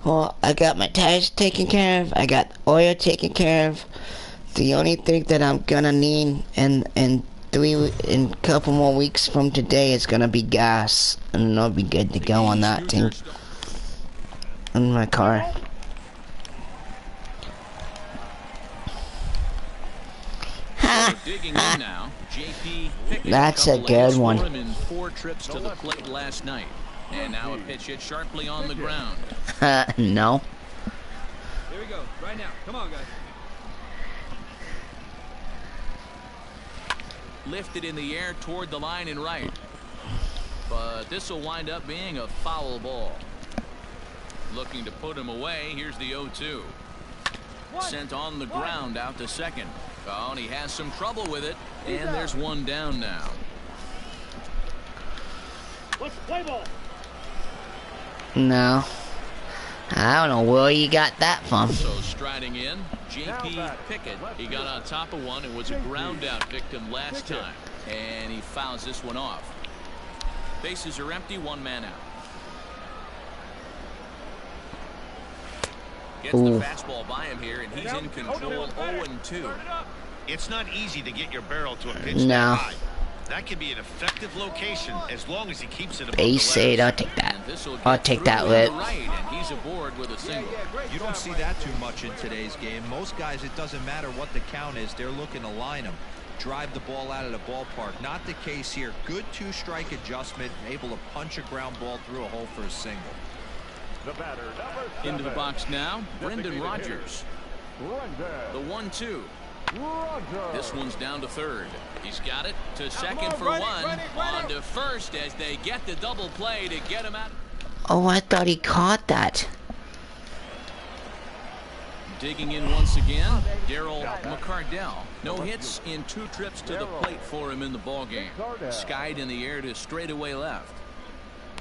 Well, I got my tires taken care of. I got oil taken care of. The only thing that I'm gonna need in a couple more weeks from today is gonna be gas, and I'll be good to go on that thing. In my car. Digging in now, JP That's a good one. in 4 trips to the plate last night, and now a pitch hit sharply on the ground. No. Here we go, right now. Come on, guys. Lifted in the air toward the line and right, but this will wind up being a foul ball. Looking to put him away. Here's the 0-2. Sent on the ground out to second. Oh, and he has some trouble with it, and there's one down now. Let's play ball. No. I don't know where you got that from. So striding in, JP Pickett. He got on top of one and was a ground out victim last time, and he fouls this one off. Bases are empty, 1 man out. Gets the fastball by him here, and he's in control. 0-2. It's not easy to get your barrel to a pitch No. that high. That can be an effective location as long as he keeps it above Base the hit, letters. I'll take that. I'll take that lit. Right, and he's aboard with a single. You don't see that too much in today's game. Most guys, it doesn't matter what the count is, they're looking to line them, drive the ball out of the ballpark. Not the case here. Good 2-strike adjustment, able to punch a ground ball through a hole for a single. Into the box now, Brendan Rodgers. The 1-2. This one's down to third. He's got it to second for one. On to first as they get the double play to get him out. Oh, I thought he caught that. Digging in once again, Darryl McCardell. No hits in 2 trips to the plate for him in the ballgame. Skied in the air to straightaway left.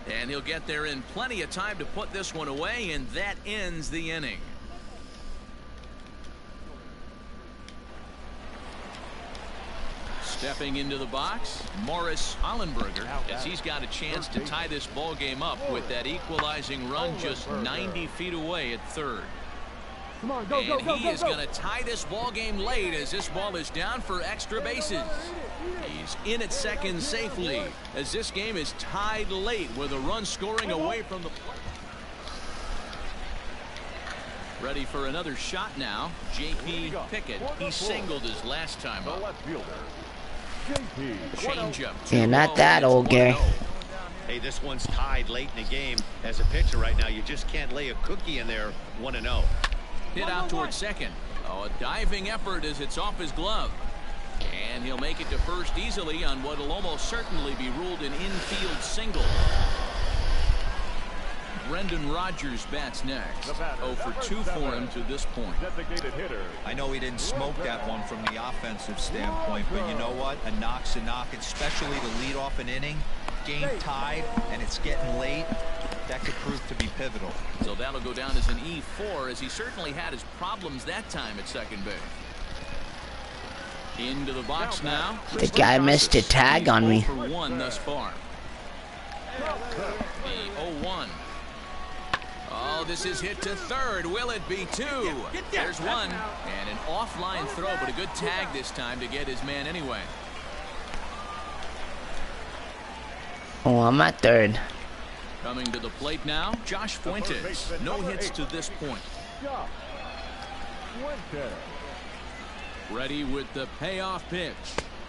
And he'll get there in plenty of time to put this one away, and that ends the inning. Stepping into the box, Morris Ollenberger, as he's got a chance to tie this ball game up with that equalizing run just 90 feet away at third. And he is going to tie this ball game late as this ball is down for extra bases. He's in at second safely as this game is tied late with a run scoring away from the plate. Ready for another shot now. JP Pickett. He singled his last time up. Changeup. Yeah, not that old, Gary. Hey, this one's tied late in the game. As a pitcher right now, you just can't lay a cookie in there 1-0. Hit out towards second. Oh, a diving effort as it's off his glove. And he'll make it to first easily on what will almost certainly be ruled an infield single. Brendan Rodgers bats next. 0 for 2 for him to this point. I know he didn't smoke that one from the offensive standpoint, but you know what? A knock's a knock, especially to lead off an inning. Game tied, and it's getting late. That could prove to be pivotal. So that'll go down as an E4, as he certainly had his problems that time at second base. Into the box now. The guy missed a tag on me. 0 for 1 thus far. The 0-1. Oh, this is hit to third. Will it be 2? There's one. And an offline throw, but a good tag this time to get his man anyway. Oh, I'm at third. Coming to the plate now, Josh Fuentes. No hits to this point. Ready with the payoff pitch.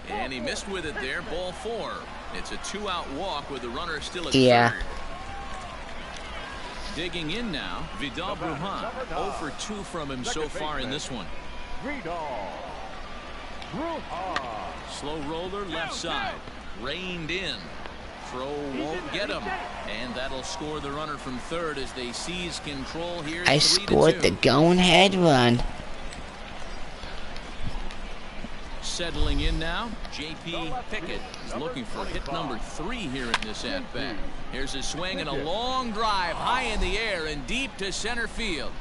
And he missed with it there, ball 4. It's a 2-out walk with the runner still at third. Digging in now, Vidal Brujan. 0 for 2 from him so far in this one. Slow roller left side. Reined in. Throw won't get him. And that'll score the runner from third as they seize control here. I scored the going-head run. Settling in now, JP Pickett is looking for hit number 3 here in this at-bat. Here's a swing and a long drive high in the air and deep to center field.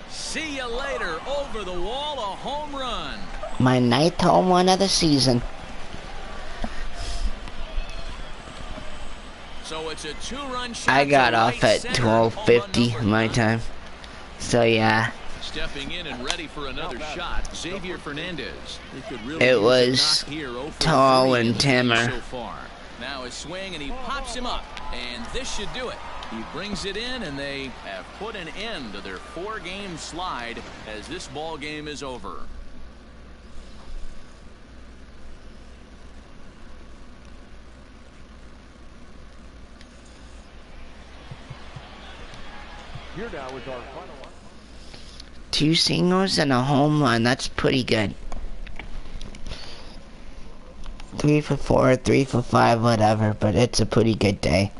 See you later. Over the wall, a home run. My 9th home run of the season. So it's a 2-run shot. I got off at 12:50 my time. So yeah. Stepping in and ready for another shot, Xavier Fernandez. It was Tall and Timmer. So far. Now his swing, and he pops him up, and this should do it. He brings it in, and they have put an end to their 4-game slide as this ball game is over. Here now is our final one. 2 singles and a home run. That's pretty good. 3 for 4, 3 for 5, whatever, but it's a pretty good day.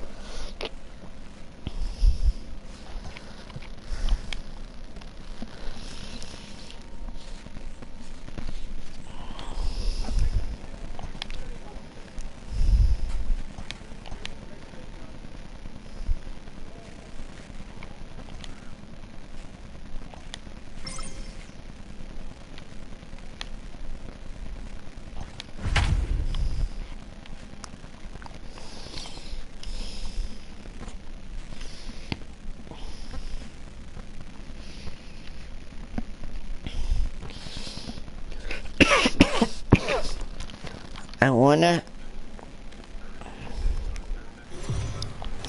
I wanna...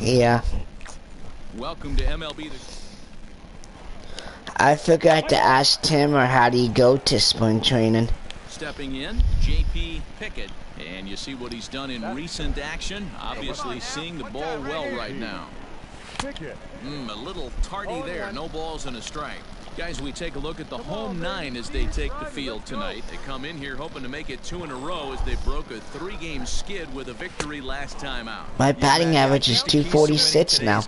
Yeah. Welcome to MLB. I forgot to ask Tim, or how do you go to spring training? Stepping in, J.P. Pickett. And you see what he's done in recent action. Obviously seeing the ball well right now. A little tardy there. No balls and a strike. Guys, we take a look at the home 9 as they take the field tonight. They come in here hoping to make it 2 in a row as they broke a 3-game skid with a victory last time out. My batting average is 246 now.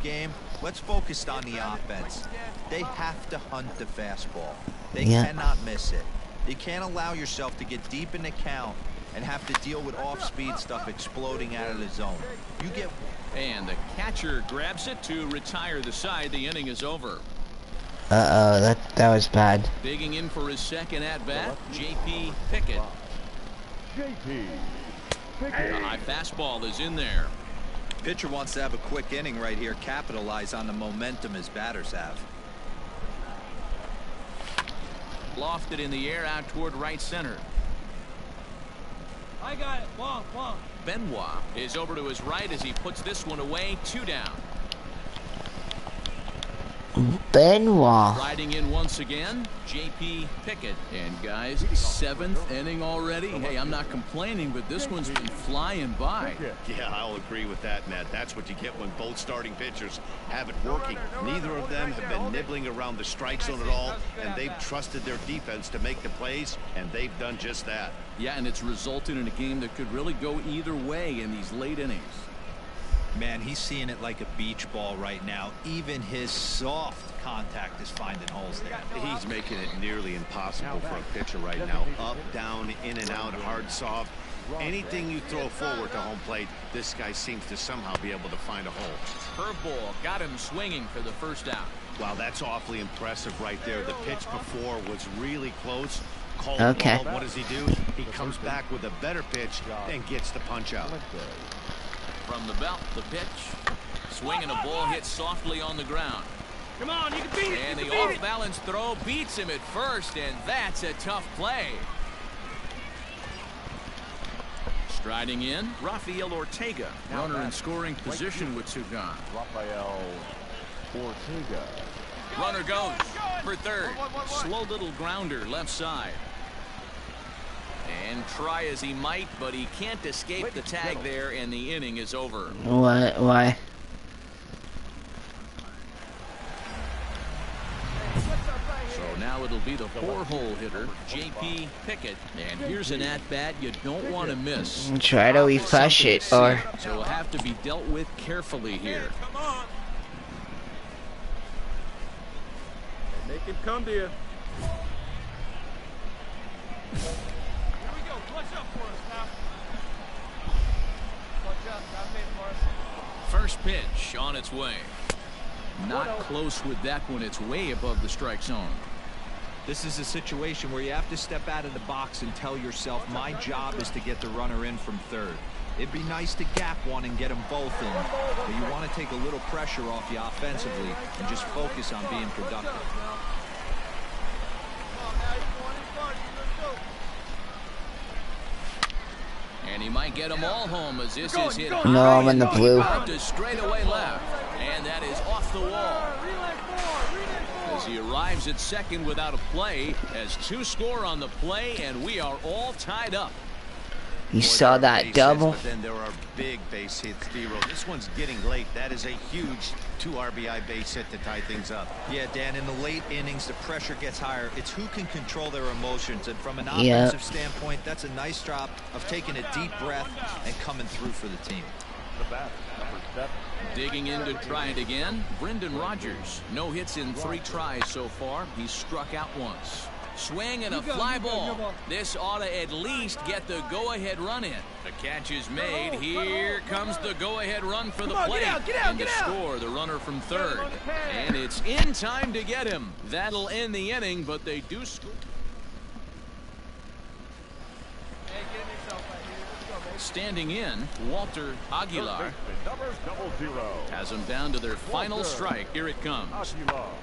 Let's focus on the offense. They have to hunt the fastball. They cannot miss it. You can't allow yourself to get deep in the count and have to deal with off-speed stuff exploding out of the zone. You get... And the catcher grabs it to retire the side. The inning is over. Uh-oh, that was bad. Digging in for his second at-bat, J.P. Pickett. J.P. The high fastball is in there. Pitcher wants to have a quick inning right here, capitalize on the momentum his batters have. Lofted in the air out toward right center. I got it. Ball. Benoit is over to his right as he puts this one away. 2 down. Benoit. Riding in once again, J.P. Pickett. And guys, 7th inning already. Hey, I'm not complaining, but this one's been flying by. Yeah, I'll agree with that, Matt. That's what you get when both starting pitchers have it working. Neither of them have been nibbling around the strike zone at all, and they've trusted their defense to make the plays, and they've done just that. Yeah, and it's resulted in a game that could really go either way in these late innings. Man, he's seeing it like a beach ball right now. Even his soft contact is finding holes there. He's making it nearly impossible for a pitcher right now. Up, down, in and out, hard, soft. Anything you throw forward to home plate, this guy seems to somehow be able to find a hole. Curveball got him swinging for the first out. Wow, that's awfully impressive right there. The pitch before was really close. Called Okay. ball. What does he do? He comes back with a better pitch and gets the punch out. From the belt, the pitch. Swinging a ball hit softly on the ground. Come on, you can beat it. And the off-balance throw beats him at first, and that's a tough play. Striding in, Rafael Ortega. Runner in scoring position with Sugan. Rafael Ortega. Runner goes for third. Slow little grounder left side. And try as he might, but he can't escape the tag there, and the inning is over. What? Why? So now it'll be the 4-hole hitter, J.P. Pickett. And here's an at-bat you don't want to miss. Try to refresh it, or... So it'll have to be dealt with carefully here. Come on. Make it come to you. First pitch on its way. Not close with that one. It's way above the strike zone. This is a situation where you have to step out of the box and tell yourself, my job is to get the runner in from third. It'd be nice to gap one and get them both in, but you want to take a little pressure off you offensively and just focus on being productive. might get them all home as this is hit. No, I'm in the blue. Up to straightaway left, and that is off the wall. As he arrives at second without a play, has 2 score on the play, and we are all tied up. You saw that double? But then there are big base hits, D-Roll. This one's getting late. That is a huge 2 RBI base hit to tie things up. Yeah, Dan, in the late innings, the pressure gets higher. It's who can control their emotions. And from an offensive standpoint, that's a nice job of taking a deep breath and coming through for the team. The bat, number 7. Digging in to try it again, Brendan Rodgers. No hits in 3 tries so far. He's struck out once. Swing and a fly ball. This ought to at least get the go-ahead run in. The catch is made. Here comes the go-ahead run for the plate. And to score, the runner from third. And it's in time to get him. That'll end the inning, but they do score. Standing in, Walter Aguilar has him down to their final strike. Here it comes.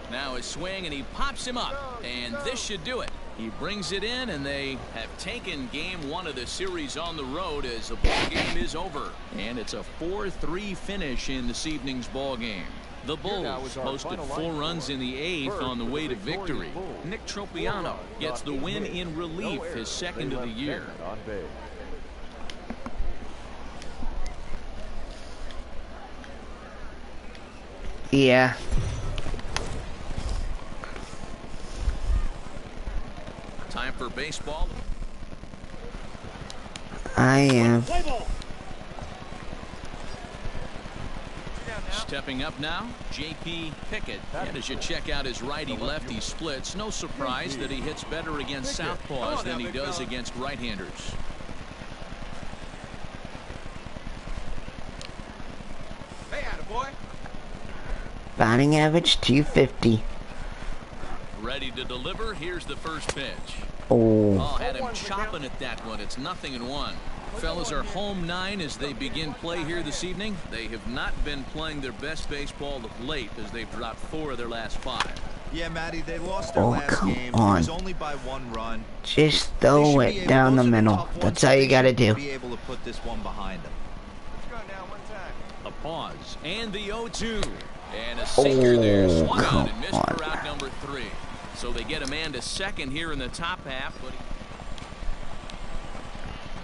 Now a swing, and he pops him up, and this should do it. He brings it in, and they have taken game 1 of the series on the road as the ball game is over. And it's a 4-3 finish in this evening's ball game. The Bulls posted 4 runs in the 8th on the way to victory. Nick Tropiano gets the win in relief, his second of the year. Yeah. Time for baseball. I am. Stepping up now, J.P. Pickett. And as you check out his righty-lefty splits, no surprise that he hits better against southpaws than he does against right-handers. Hey, attaboy. Batting average 250. Ready to deliver. Here's the first pitch. Oh. Oh, had him chopping at that one. It's 0-1. Fellas are home 9 as they begin play here this evening. They have not been playing their best baseball of late as they've dropped 4 of their last 5. Yeah, Matty, they lost their last game. It was only by 1 run. Just throw it down the middle. That's all you gotta do. Be able to put this one behind them. A pause and the 0-2. And a sinker there, swung out and missed for out number 3. So they get a man to second here in the top half. But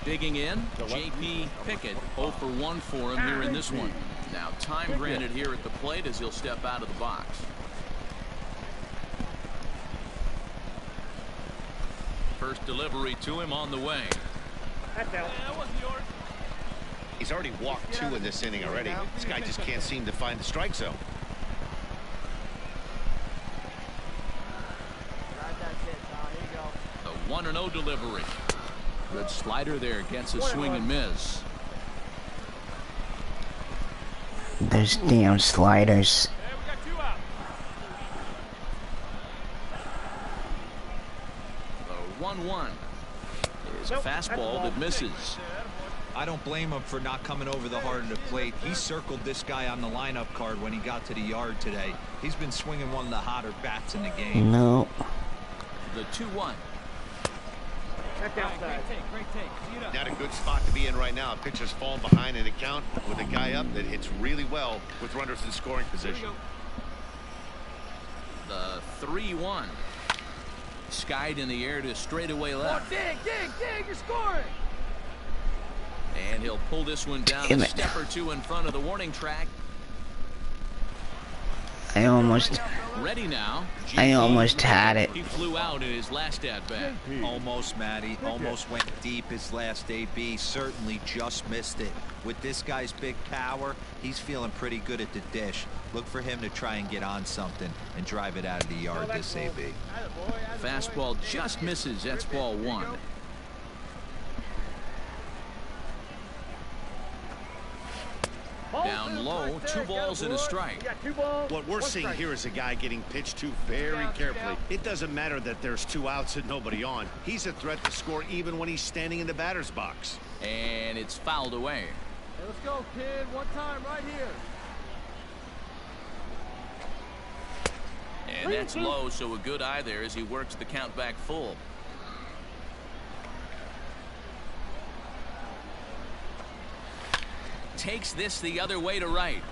digging in, J.P. Pickett 0 for 1 for him here in this one. Now time granted here at the plate as he'll step out of the box. First delivery to him on the way. He's already walked 2 in this inning already. This guy just can't seem to find the strike zone. A 1-0 delivery. Good slider there, gets a swing and miss. Those damn sliders. The 1-1 is a fastball that misses. I don't blame him for not coming over the heart of the plate. He circled this guy on the lineup card when he got to the yard today. He's been swinging one of the hotter bats in the game. No. The 2-1. Not a good spot to be in right now. Pitcher's falling behind in the count with a guy up that hits really well with runners in scoring position. The 3-1. Skied in the air to straightaway left. Dig, you're scoring. And he'll pull this one down a step or 2 in front of the warning track. I almost had it. He flew out in his last at bat. Almost, Matty. Almost went deep his last AB. Certainly just missed it. With this guy's big power, he's feeling pretty good at the dish. Look for him to try and get on something and drive it out of the yard this AB. Fastball just misses. That's ball 1. Down low, 2 balls and a strike. What we're seeing here is a guy getting pitched to very carefully. It doesn't matter that there's 2 outs and nobody on. He's a threat to score even when he's standing in the batter's box. And it's fouled away. Hey, let's go, kid. One time right here. And that's low, so a good eye there as he works the count back full. takes this the other way to right.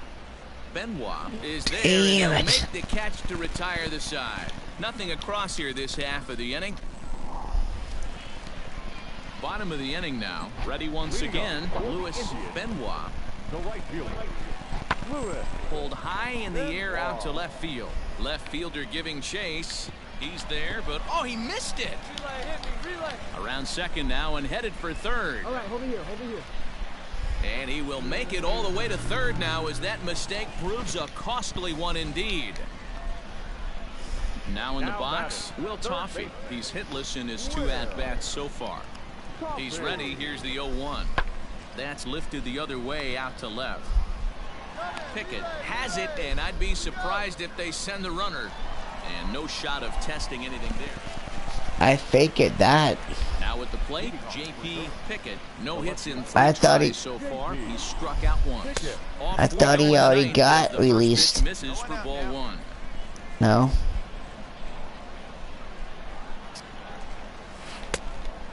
Benoit is there. Damn And it. he'll make the catch to retire the side. Nothing across here this half of the inning. Bottom of the inning now. Ready once again. Louis Benoit. The right fielder. Lewis. Pulled high in the air out to left field. Left fielder giving chase. He's there, but oh, he missed it. Relay, hit me, relay. Around second now and headed for third. All right, hold it here, hold it here. And he will make it all the way to third now as that mistake proves a costly one indeed. Now in the box, Will Toffee. He's hitless in his 2 at-bats so far. He's ready. Here's the 0-1. That's lifted the other way out to left. Pickett has it, and I'd be surprised if they send the runner. And no shot of testing anything there. I fake it that. Now at the plate, J.P. Pickett. No hits in 3 I thought he- tries so far. He struck out once. I thought he already got The first released. pitch misses for ball 1. No.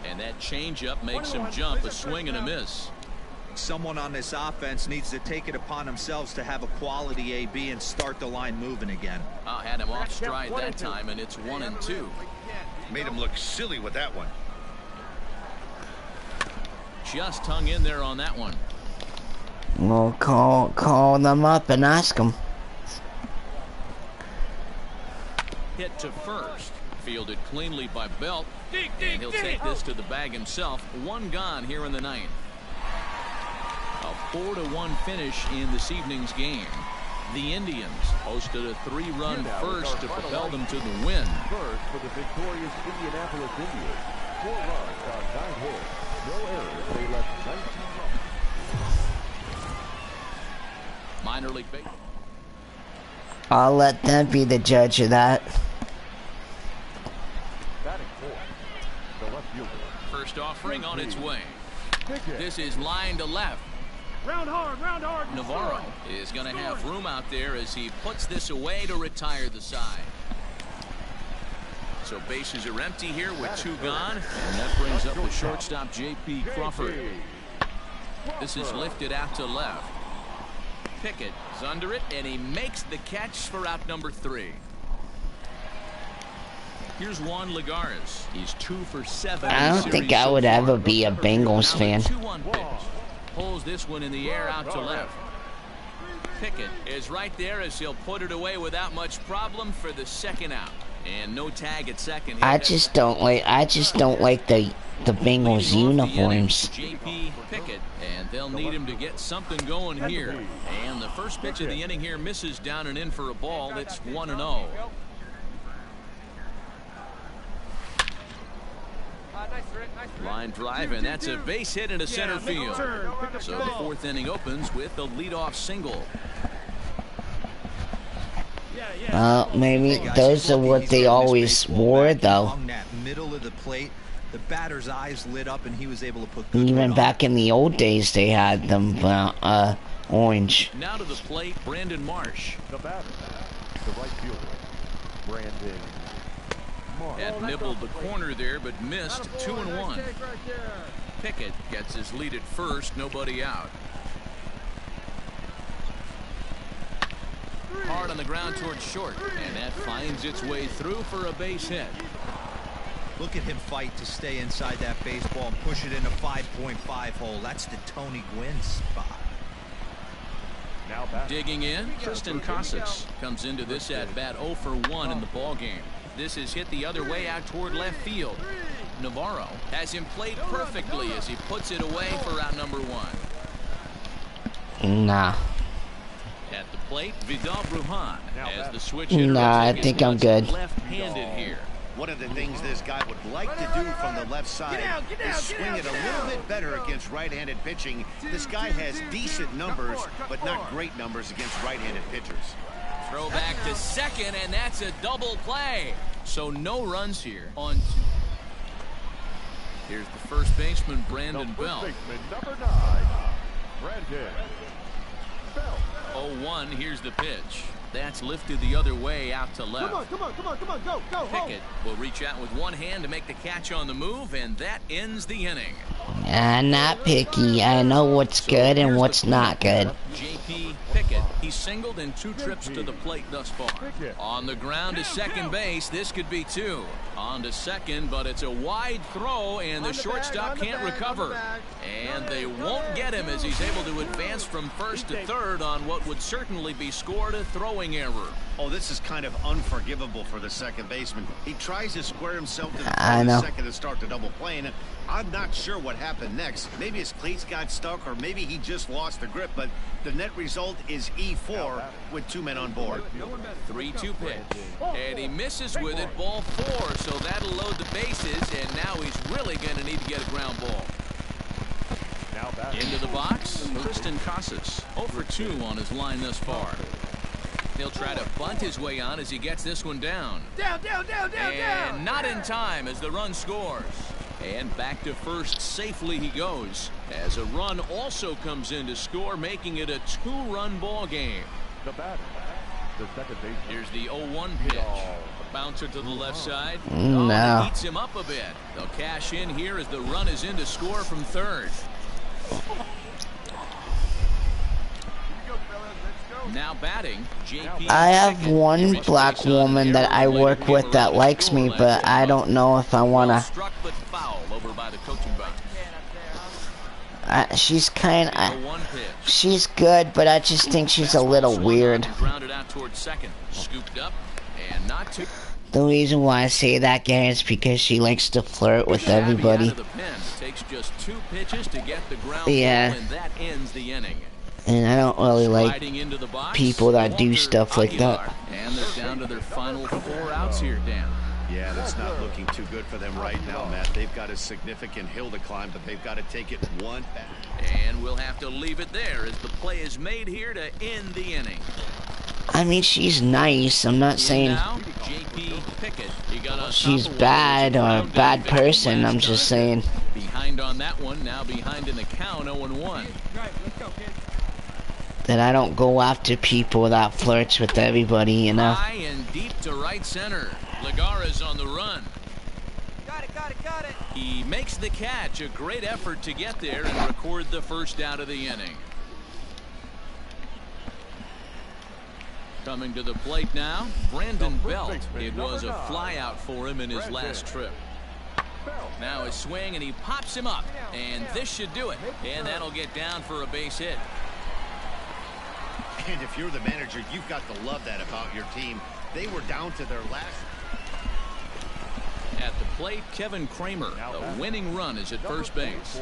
And that changeup makes him jump. A swing and a miss. Someone on this offense needs to take it upon themselves to have a quality AB and start the line moving again. Had him off stride that time, and it's 1-2. Made him look silly with that one. Just hung in there on that one. We'll call them up and ask them. Hit to first. Fielded cleanly by Belt. And he'll take this to the bag himself. 1 gone here in the 9th. A 4-1 finish in this evening's game. The Indians hosted a 3-run first to propel them to the win. First for the victorious Indianapolis Indians. 4 runs on 9 hits. No errors. They left 19 runs. Minor league baseball. I'll let them be the judge of that. Batting 4th. The left fielder. First offering on its way. Pickett. This is line to left. Round hard, round hard. Navarro is going to have room out there as he puts this away to retire the side. So bases are empty here with 2 gone, and that brings up the shortstop J.P. Crawford. This is lifted out to left. Pickett is under it, and he makes the catch for out number 3. Here's Juan Lagares. He's 2 for 7. I don't think I would ever be a Bengals fan. 2-1 pitch. Pulls this one in the air out to left. Pickett is right there as he'll put it away without much problem for the 2nd out. And no tag at second. I just don't like the Bengals uniforms. J.P. Pickett, and they'll need him to get something going here. And the first pitch of the inning here misses down and in for a ball. That's 1-0. Line drive, and that's a base hit into center field. So the 4th inning opens with a leadoff single. Maybe those are what they always wore, though. Along that middle of the plate, the batter's eyes lit up, and he was able to put good Even on back in the old days, they had them orange. Now to the plate, Brandon Marsh. The batter. The right fielder. Brandon Marsh. Had nibbled the corner there, but missed. 2-1. Pickett gets his lead at first, nobody out. Hard on the ground towards short, and that finds its way through for a base hit. Look at him fight to stay inside that baseball and push it in a 5.5 hole. That's the Tony Gwynn spot. Now back. Digging in, Tristan Casas comes into this at bat 0 for 1 in the ball game. This is hit the other way out toward left field. Navarro has him played perfectly as he puts it away for out number 1. Nah. At the plate, Vidal Brujan as the switch Nah, hitter. I think I'm good. Left-handed here. One of the things this guy would like to do from the left side is swing it a little bit better against right-handed pitching. This guy has decent numbers, but not great numbers against right-handed pitchers. Throw back to second, and that's a double play. So no runs here on 2. Here's the first baseman, Brandon The Belt. first baseman, number 9, Brandon Belt. 0-1, here's the pitch. That's lifted the other way out to left. Come on, go. Pickett will reach out with one hand to make the catch on the move, and that ends the inning. I'm not picky. I know what's good and what's not good. J.P. Pickett, he's singled in 2 trips to the plate thus far. On the ground to second base, this could be 2. On to second, but it's a wide throw, and the shortstop can't recover. And they won't get him as he's able to advance from first to third on what would certainly be scored a throwing error. Oh, this is kind of unforgivable for the second baseman. He tries to square himself to I know. the second to start the double play, and I'm not sure what happened next. Maybe his cleats got stuck, or maybe he just lost the grip, but the net result is E4 with 2 men on board. 3-2 pitch. And he misses with it, ball 4, so that'll load the bases, and now he's really going to need to get a ground ball. Into the box, Kristen Casas, 0 for 2 on his line thus far. He'll try to bunt his way on as he gets this one down. Down. And not in time as the run scores. And back to first safely he goes, as a run also comes in to score, making it a 2-run ball game. The batter, the second baseman. Here's the 0-1 pitch. A bouncer to the left side. No. Oh, heats him up a bit. They'll cash in here as the run is in to score from third. Now batting, JP. I have one black woman that I work with that likes me, but I don't know if I wanna. Struck but foul over by the coaching bench. She's kind of. 0-1 pitch. She's good, but I just think she's a little weird. Grounded out towards second, scooped up, and not too. The reason why I say that, Gary, is because she likes to flirt with everybody. Out of the pen. Takes just 2 pitches to get the ground Yeah. ball, and that ends the inning. And I don't really like Sliding into the box, people that do Walter stuff like that. Aguilar. And they're down to their final 4 outs here, Dan. Yeah, that's not looking too good for them right now, Matt. They've got a significant hill to climb, but they've got to take it one back. And we'll have to leave it there as the play is made here to end the inning. I mean, she's nice. I'm not saying Now, J.P. Pickett. He got on she's top of bad or a Round bad Victor person. last I'm just time. saying Behind on that one, now behind in the count, 0-1. that I don't go after people that flirts with everybody, you know. High and deep to right center. Lagara's on the run. Got it. He makes the catch. A great effort to get there and record the first out of the inning. Coming to the plate now, Brandon Belt. It was a flyout for him in his last trip. Now a swing, and he pops him up. And this should do it. And that'll get down for a base hit. And if you're the manager, you've got to love that about your team. They were down to their last. At the plate, Kevin Kramer. The winning run is at first base.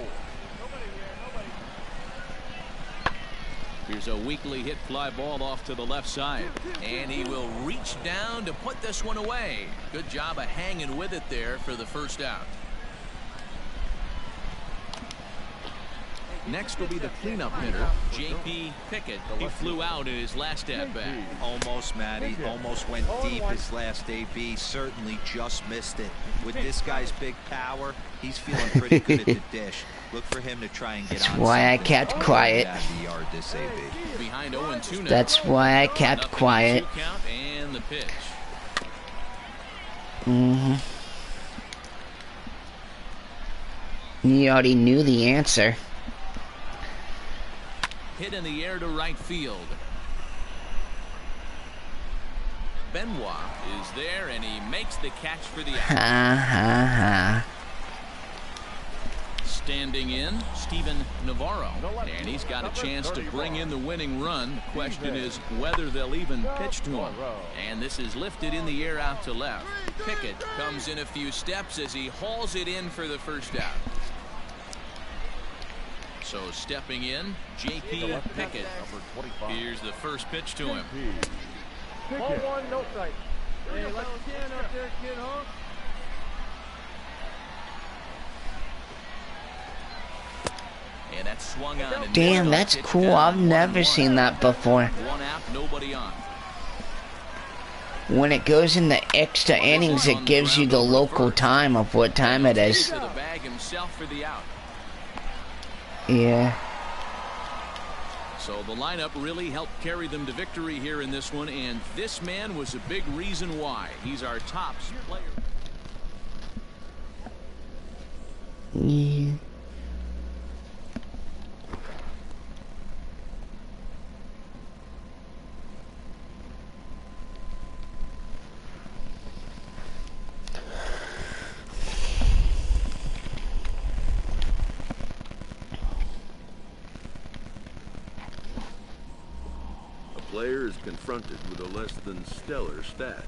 Here's a weakly hit fly ball off to the left side. And he will reach down to put this one away. Good job of hanging with it there for the first out. Next will be the cleanup hitter, J.P. Pickett. He flew out in his last at-bat. Almost, Matty. Almost went deep his last AB. Certainly just missed it. With this guy's big power, he's feeling pretty good at the dish. Look for him to try and get That's on why I something. kept quiet. Out of the yard this AB. Behind 0-2 now. That's why I kept Nothing quiet. 2 count and the pitch. You already knew the answer. Hit in the air to right field. Benoit is there, and he makes the catch for the out. Ha ha ha. Standing in, Steven Navarro, and he's got a chance to bring in the winning run. The question is whether they'll even pitch to him. And this is lifted in the air out to left. Pickett comes in a few steps as he hauls it in for the first out. So stepping in, J.P. Pickett. Here's the first pitch to him. Ball 1, no strike. Hey, let's stand up there, kid, huh? And that's swung on. And Damn, missed. that's Pitch cool. down, I've never 1-1. seen that before. 1 out, nobody on. When it goes in the extra innings, it gives you the local time of what time it is. To the bag himself for the out. Yeah. So the lineup really helped carry them to victory here in this one, and this man was a big reason why. He's our top player. Yeah. player is confronted with a less than stellar stat.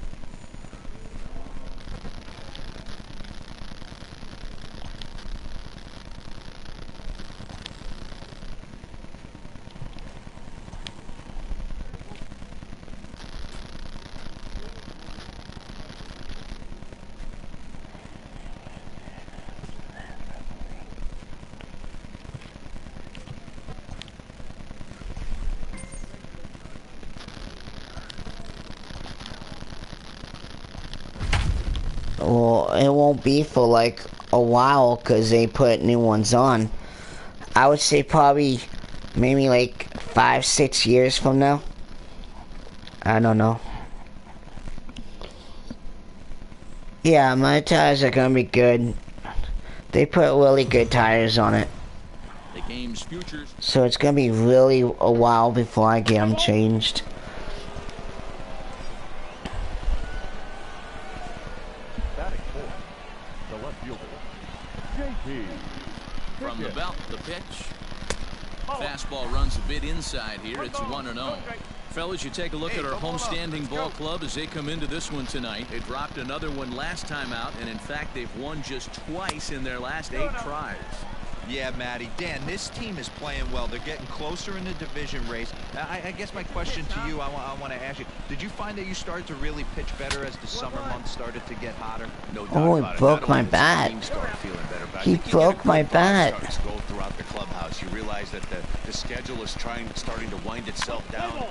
Well, it won't be for like a while because they put new ones on. I would say probably maybe like 5-6 years from now. I don't know. Yeah, my tires are gonna be good. They put really good tires on it. The game's futures. So it's gonna be really a while before I get them changed. Batting fourth, the left fielder, JP. From the belt, the pitch. Fastball runs a bit inside here. It's 1-0. Fellas, you take a look at our homestanding ball club as they come into this one tonight. They dropped another one last time out, and in fact, they've won just twice in their last 8 tries. Yeah, Matty. Dan, this team is playing well. They're getting closer in the division race. I guess my question to you, I want to ask you, did you find that you started to really pitch better as the summer months started to get hotter? No doubt Oh, about he it. broke Not my only does the bat. team start feeling better, but I He think you get a broke my good vibe bat. starting to go throughout the clubhouse. You realize that the schedule is starting to wind itself down.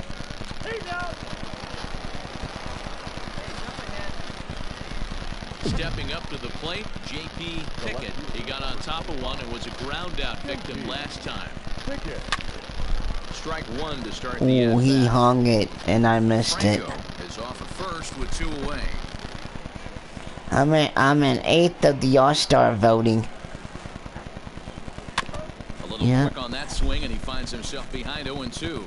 Stepping up to the plate, J.P. Pickett. He got on top of one and was a ground out victim last time. Strike one to start the Oh, he at-bat. hung it and I missed it. Franco is off at first with 2 away. I'm an 8th of the All-Star voting. A little Yeah. quick on that swing, and he finds himself behind 0-2.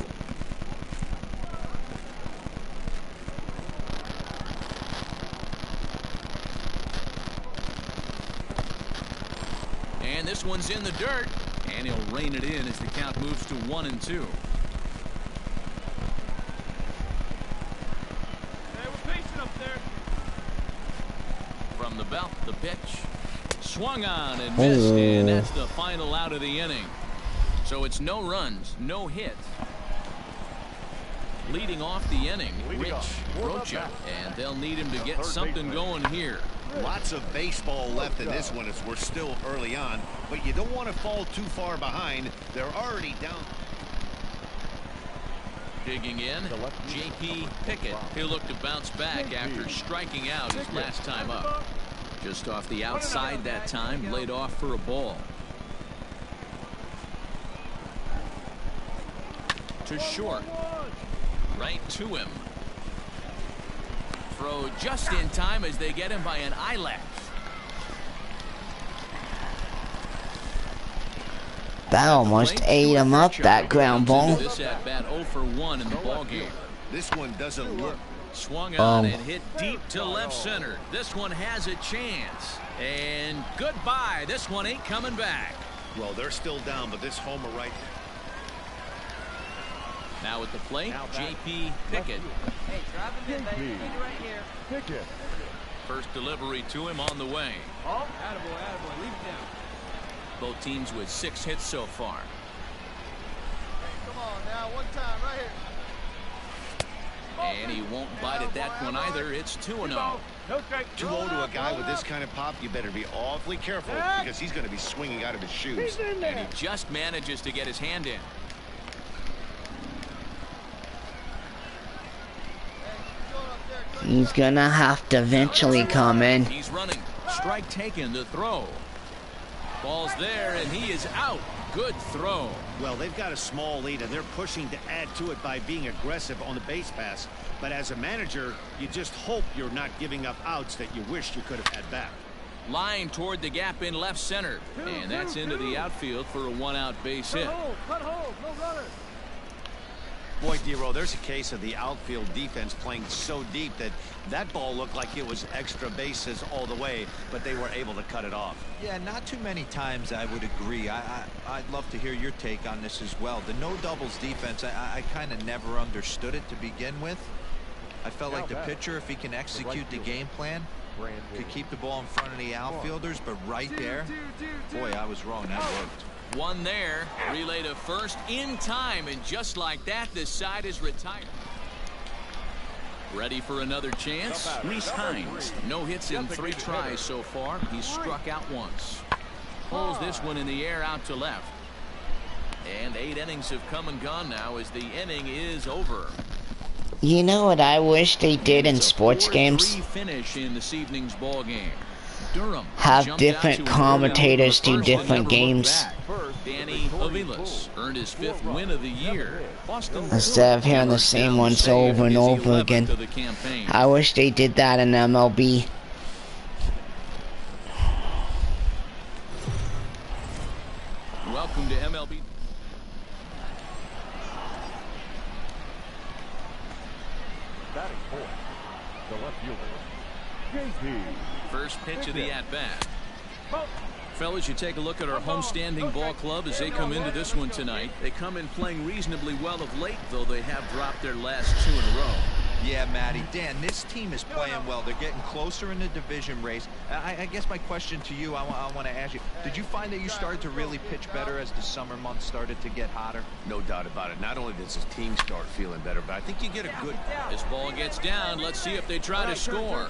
And this one's in the dirt, and he'll rein it in as the count moves to 1-2. From the belt, the pitch. Swung on and missed, and that's the final out of the inning. So it's no runs, no hits. Leading off the inning, Rich Rocha, and they'll need him to get something going here. Lots of baseball left in this one as we're still early on, but you don't want to fall too far behind. They're already down. Digging in, J.P. Pickett. He'll look to bounce back after striking out his last time up. Just off the outside that time, laid off for a ball. To short. Right to him. Throw just in time as they get him by an eyelash. That almost ate him up, that ground ball. This at bat 0 for 1 in the ball game. This one doesn't look. Swung on and hit deep to left center. This one has a chance. And goodbye. This one ain't coming back. Well, they're still down, but this homer right. Now at the plate, J.P. Pickett. Hey, drive him in, baby. Right here. Pickett. First delivery to him on the way. Oh, attaboy, leave it down. Both teams with 6 hits so far. Hey, come on now, one time, right here. And he won't bite at that one either. It's 2-0. No strike. 2-0 to a guy with this kind of pop, you better be awfully careful because he's going to be swinging out of his shoes. And he just manages to get his hand in. He's gonna have to eventually come in. He's running. Strike taken to throw. Ball's there, and he is out. Good throw. Well, they've got a small lead, and they're pushing to add to it by being aggressive on the base pass. But as a manager, you just hope you're not giving up outs that you wish you could have had back. Line toward the gap in left center. And that's into the outfield for a 1-out base hit. Cut hold, no runner. Boy, D-Row, there's a case of the outfield defense playing so deep that that ball looked like it was extra bases all the way, but they were able to cut it off. Yeah, not too many times I would agree. I'd love to hear your take on this as well. The no doubles defense, I kind of never understood it to begin with. I felt like the pitcher, if he can execute the game plan, could keep the ball in front of the outfielders, but right there, boy, I was wrong. That worked. One there, relay to first in time, and just like that, this side is retired. Ready for another chance? Reese Hines, no hits in 3 tries so far. He's struck out once. Pulls this one in the air out to left. And 8 innings have come and gone now as the inning is over. You know what I wish they did in sports games? Finish in this evening's ball game. Durham have different commentators do different games. Danny Avilas earned his 5th win of the year. Instead of hearing the same ones over and over again. I wish they did that in MLB. Welcome to MLB. Batting point, the left fielder, JP. First pitch of the at-bat. Fellas, you take a look at our homestanding ball club as they come into this one tonight. They come in playing reasonably well of late, though they have dropped their last 2 in a row. Yeah, Matty. Dan, this team is playing well. They're getting closer in the division race. I guess my question to you, I want to ask you, did you find that you started to really pitch better as the summer months started to get hotter? No doubt about it. Not only does his team start feeling better, but I think you get a good... This ball gets down. Let's see if they try to score.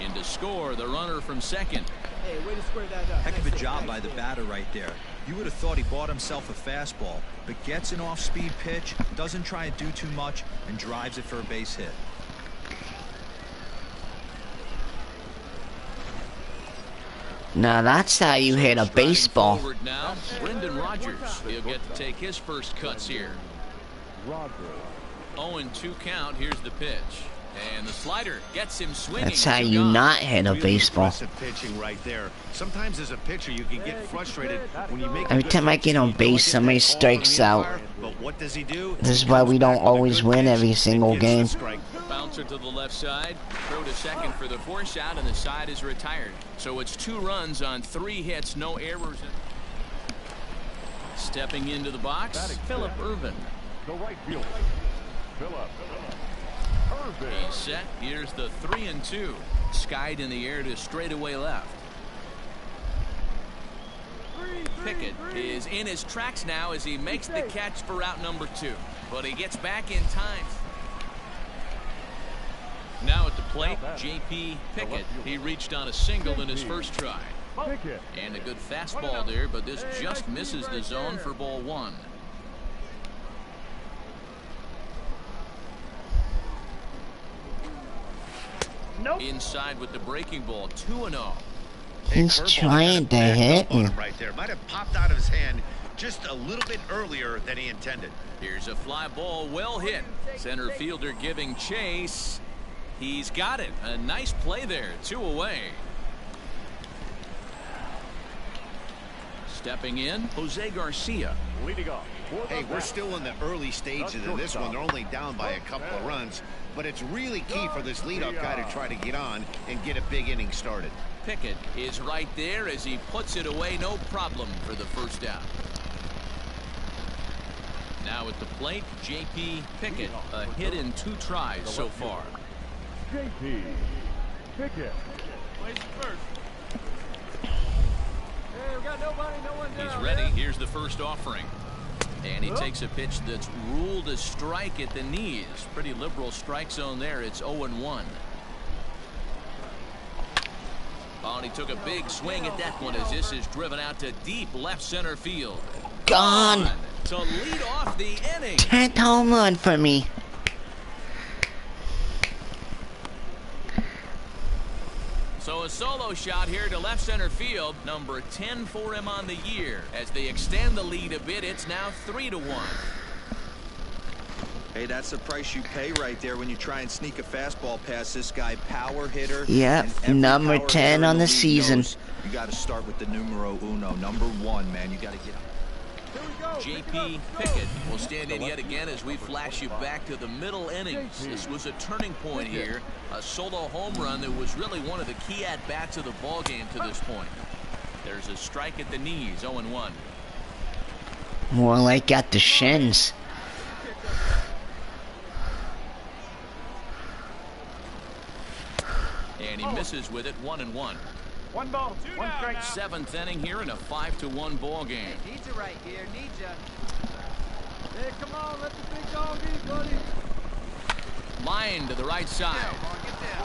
In to score, the runner from second. Hey, way to square that up. Heck of a job by the batter right there. You would have thought he bought himself a fastball, but gets an off-speed pitch, doesn't try and do too much, and drives it for a base hit. Now that's how you hit a baseball. Forward now, Brendan Rodgers. He'll get to take his first cuts here. 0-2 count. Here's the pitch. And the slider gets him swinging. That's how you not hit a baseball. Aggressive pitching right there. Sometimes as a pitcher you can get frustrated when you make Every time I get on base, somebody strikes out. But what does he do? This is why we don't always win every single game. Bouncer to the left side. Throw to second for the force out, and the side is retired. So it's 2 runs on 3 hits, no errors. Stepping into the box, Phillip Ervin. The right fielder, Phillip. He's set. Here's the 3-2. Skied in the air to straightaway left. Pickett is in his tracks now as he makes the catch for out number 2. But he gets back in time. Now at the plate, J.P. Pickett. He reached on a single in his first try. And a good fastball there, but this just misses the zone for ball 1. Inside with the breaking ball, 2-0. He's trying to hit me. Right there. Might have popped out of his hand just a little bit earlier than he intended. Here's a fly ball, well hit. Center fielder giving chase. He's got it. A nice play there. 2 away. Stepping in, Jose Garcia. Leading off. Hey, we're still in the early stages of this one. They're only down by a couple of runs, but it's really key for this leadoff guy to try to get on and get a big inning started. Pickett is right there as he puts it away, no problem for the first out. Now at the plate, J.P. Pickett, a hit in 2 tries so far. JP Pickett. Hey, we got nobody, no one down. He's ready. Here's the first offering. And he takes a pitch that's ruled a strike at the knees. Pretty liberal strike zone there. It's 0-1. Oh, and he took a big swing at that one as this is driven out to deep left center field. Gone. To lead off the inning. 10th home run for me. So a solo shot here to left center field. Number 10 for him on the year. As they extend the lead a bit, it's now 3-1. Hey, that's the price you pay right there when you try and sneak a fastball past this guy. Power hitter. Yep, number 10 on the season. You got to start with the numero uno, number 1, man. You got to get up. J.P. Pickett will stand in yet again as we flash you back to the middle innings. This was a turning point here. A solo home run that was really one of the key at-bats of the ball game to this point. There's a strike at the knees, 0-1. More like at the shins. And he misses with it, 1-1. One ball, one strike. Seventh inning here in a 5-1 ball game. Needs you right here, needs you. Hey, come on, let the big dog eat, buddy. Line to the right side.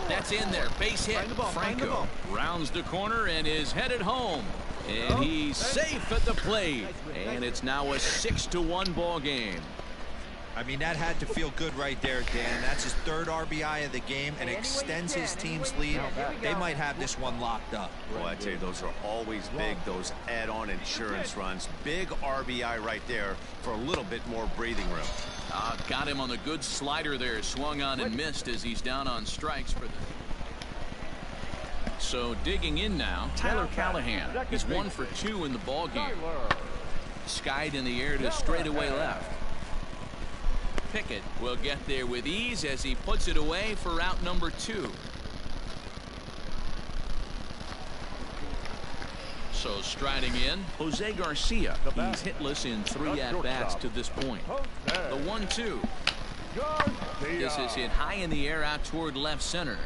That's in there. Base hit. Franco rounds the corner and is headed home. And he's safe at the plate. And it's now a 6-1 ball game. I mean, that had to feel good right there, Dan. That's his third RBI of the game and extends his team's lead. They might have this one locked up. Well, I tell you, those are always big, those add-on insurance runs. Big RBI right there for a little bit more breathing room. Got him on the good slider there. Swung on and missed as he's down on strikes for the... So digging in now, Tyler Callahan. He's 1 for 2 in the ball game. Skied in the air to straightaway left. Pickett will get there with ease as he puts it away for out number 2. So striding in, Jose Garcia. He's hitless in 3 at-bats to this point. The 1-2. This is hit high in the air out toward left center.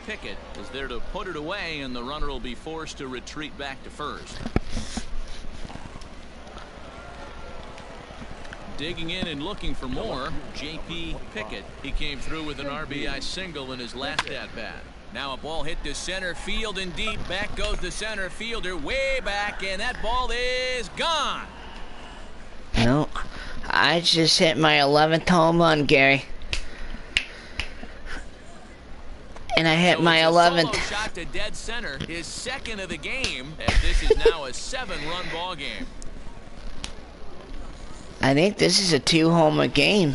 Pickett is there to put it away, and the runner will be forced to retreat back to first. Digging in and looking for more, J.P. Pickett. He came through with an RBI single in his last at-bat. Now a ball hit to center field and deep. Back goes the center fielder way back, and that ball is gone. No, I just hit my 11th home run, Gary. And I hit my 11th. Solo shot to dead center, his second of the game, as this is now a 7-run ball game. I think this is a 2-homer game.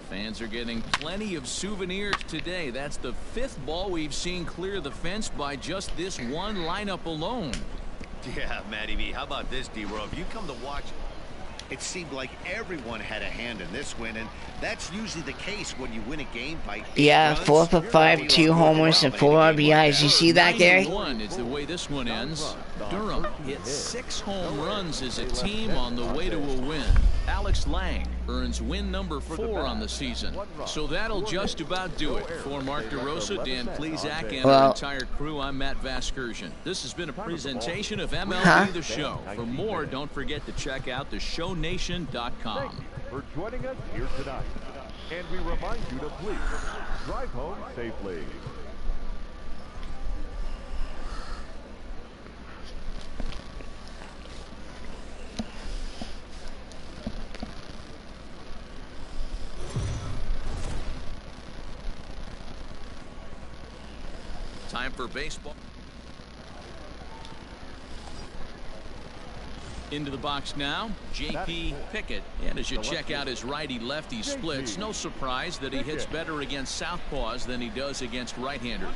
Fans are getting plenty of souvenirs today. That's the 5th ball we've seen clear the fence by just this one lineup alone. Yeah, Matty V, how about this, D-Row? If you come to watch, it seemed like everyone had a hand in this win, and that's usually the case when you win a game by 8 runs. 4 for 5, 2 homers, and 4 RBIs. You see that, Gary? 1 is the way this one ends. Durham hit 6 home runs as a team on the way to a win. Alex Lang earns win number 4 on the season. So that'll just about do it. For Mark DeRosa, Dan Plesac, and our entire crew, I'm Matt Vasgersian. This has been a presentation of MLB The Show. For more, don't forget to check out theshownation.com. For joining us here tonight. And we remind you to please drive home safely. Time for baseball. Into the box now, J.P. Pickett. And as you check out his righty-lefty splits, no surprise that he hits better against southpaws than he does against right-handers.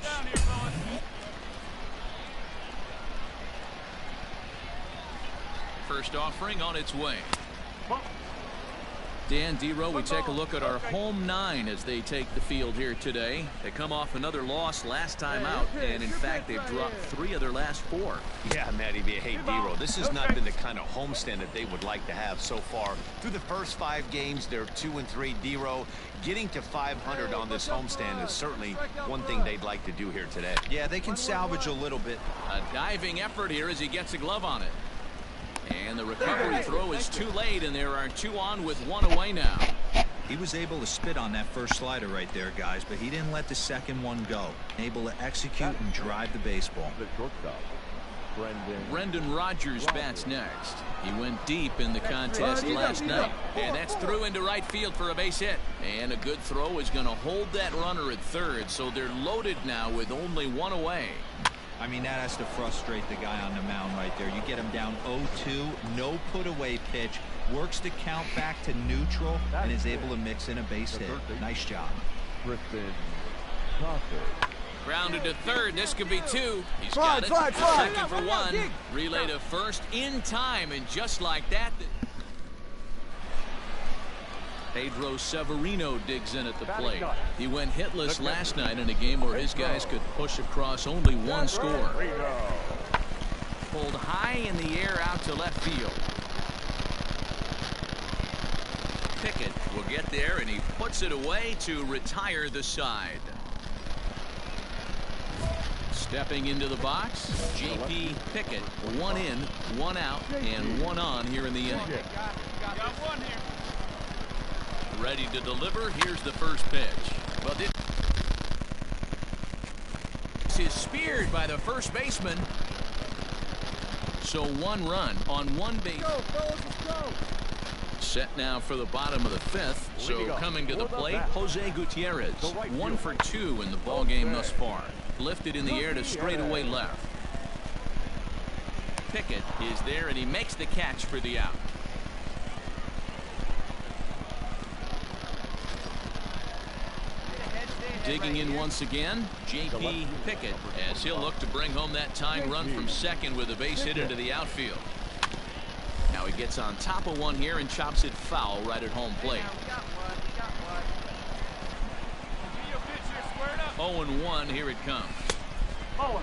First offering on its way. Dan D-Row, we take a look at our home 9 as they take the field here today. They come off another loss last time out, and in fact they've dropped 3 of their last 4. Yeah, Matty V. Hey, D-Row, this has not been the kind of homestand that they would like to have so far. Through the first 5 games, they're 2-3. D-Row, getting to 500 on this homestand is certainly one thing they'd like to do here today. Yeah, they can salvage a little bit. A diving effort here as he gets a glove on it. And the recovery throw is too late, and there are 2 on with 1 away now. He was able to spit on that first slider right there, guys, but he didn't let the second one go. Able to execute and drive the baseball. The shortstop, Brendan Rodgers bats next. He went deep in the contest last night, and that's through into right field for a base hit. And a good throw is going to hold that runner at third, so they're loaded now with only 1 away. I mean, that has to frustrate the guy on the mound right there. You get him down 0-2, no put-away pitch, works the count back to neutral, and is able to mix in a base hit. Nice job. Grounded to third. This could be two. He's got it. Second for one. Relay to first in time, and just like that. Pedro Severino digs in at the plate. He went hitless last night in a game where his guys could push across only one score. Pulled high in the air out to left field. Pickett will get there, and he puts it away to retire the side. Stepping into the box, J.P. Pickett. One in, one out, and one on here in the inning. Ready to deliver. Here's the first pitch. Well, this is speared by the first baseman. So one run on one base. Set now for the bottom of the fifth. So coming to the plate, Jose Gutierrez. 1 for 2 in the ball game thus far. Lifted in the air to straightaway left. Pickett is there, and he makes the catch for the out. Digging in once again, J.P. Pickett, as he'll look to bring home that tying run from second with a base hit into the outfield. Now he gets on top of one here and chops it foul right at home plate. 0-1, here it comes. Hey,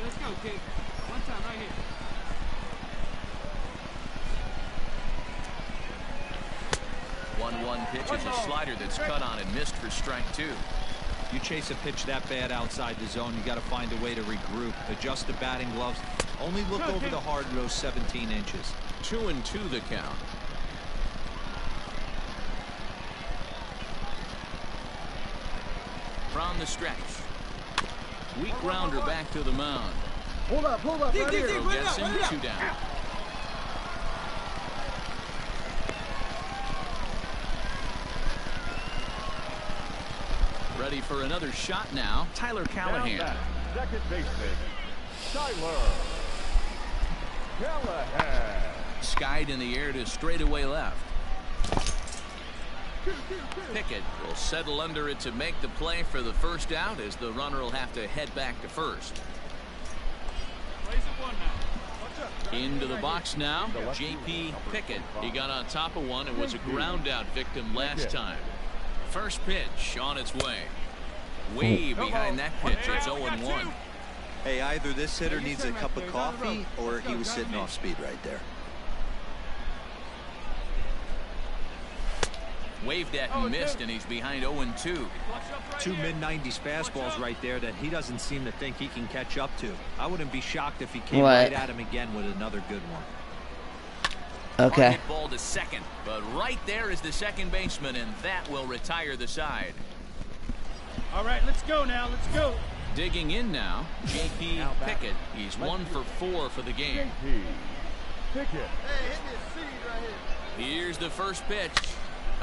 let's go, kid. One time right here. 1-1 pitch is a slider that's cut on and missed for strike 2. You chase a pitch that bad outside the zone, you got to find a way to regroup, adjust the batting gloves, only look over the heart of those 17 inches. 2-2 the count. From the stretch. Weak grounder back to the mound. Hold up, right here. Gets him 2 down. Ready for another shot now. Tyler Callahan. Second baseman, Tyler Callahan. Skied in the air to straightaway left. Pickett will settle under it to make the play for the first out, as the runner will have to head back to first. Into the box now, J.P. Pickett. He got on top of one and was a ground out victim last time. First pitch on its way. Way behind that pitch. It's 0-1. Hey, either this hitter needs a cup of coffee or he was sitting off speed right there. Waved at and missed, and he's behind 0-2. Two mid-90s fastballs right there that he doesn't seem to think he can catch up to. I wouldn't be shocked if he came right at him again with another good one. Okay. Ball to second, but right there is the second baseman, and that will retire the side. All right, let's go now. Let's go. Digging in now, J.P. Pickett. He's 1 for 4 for the game. Pickett. Hey, hit this seed right here. Here's the first pitch.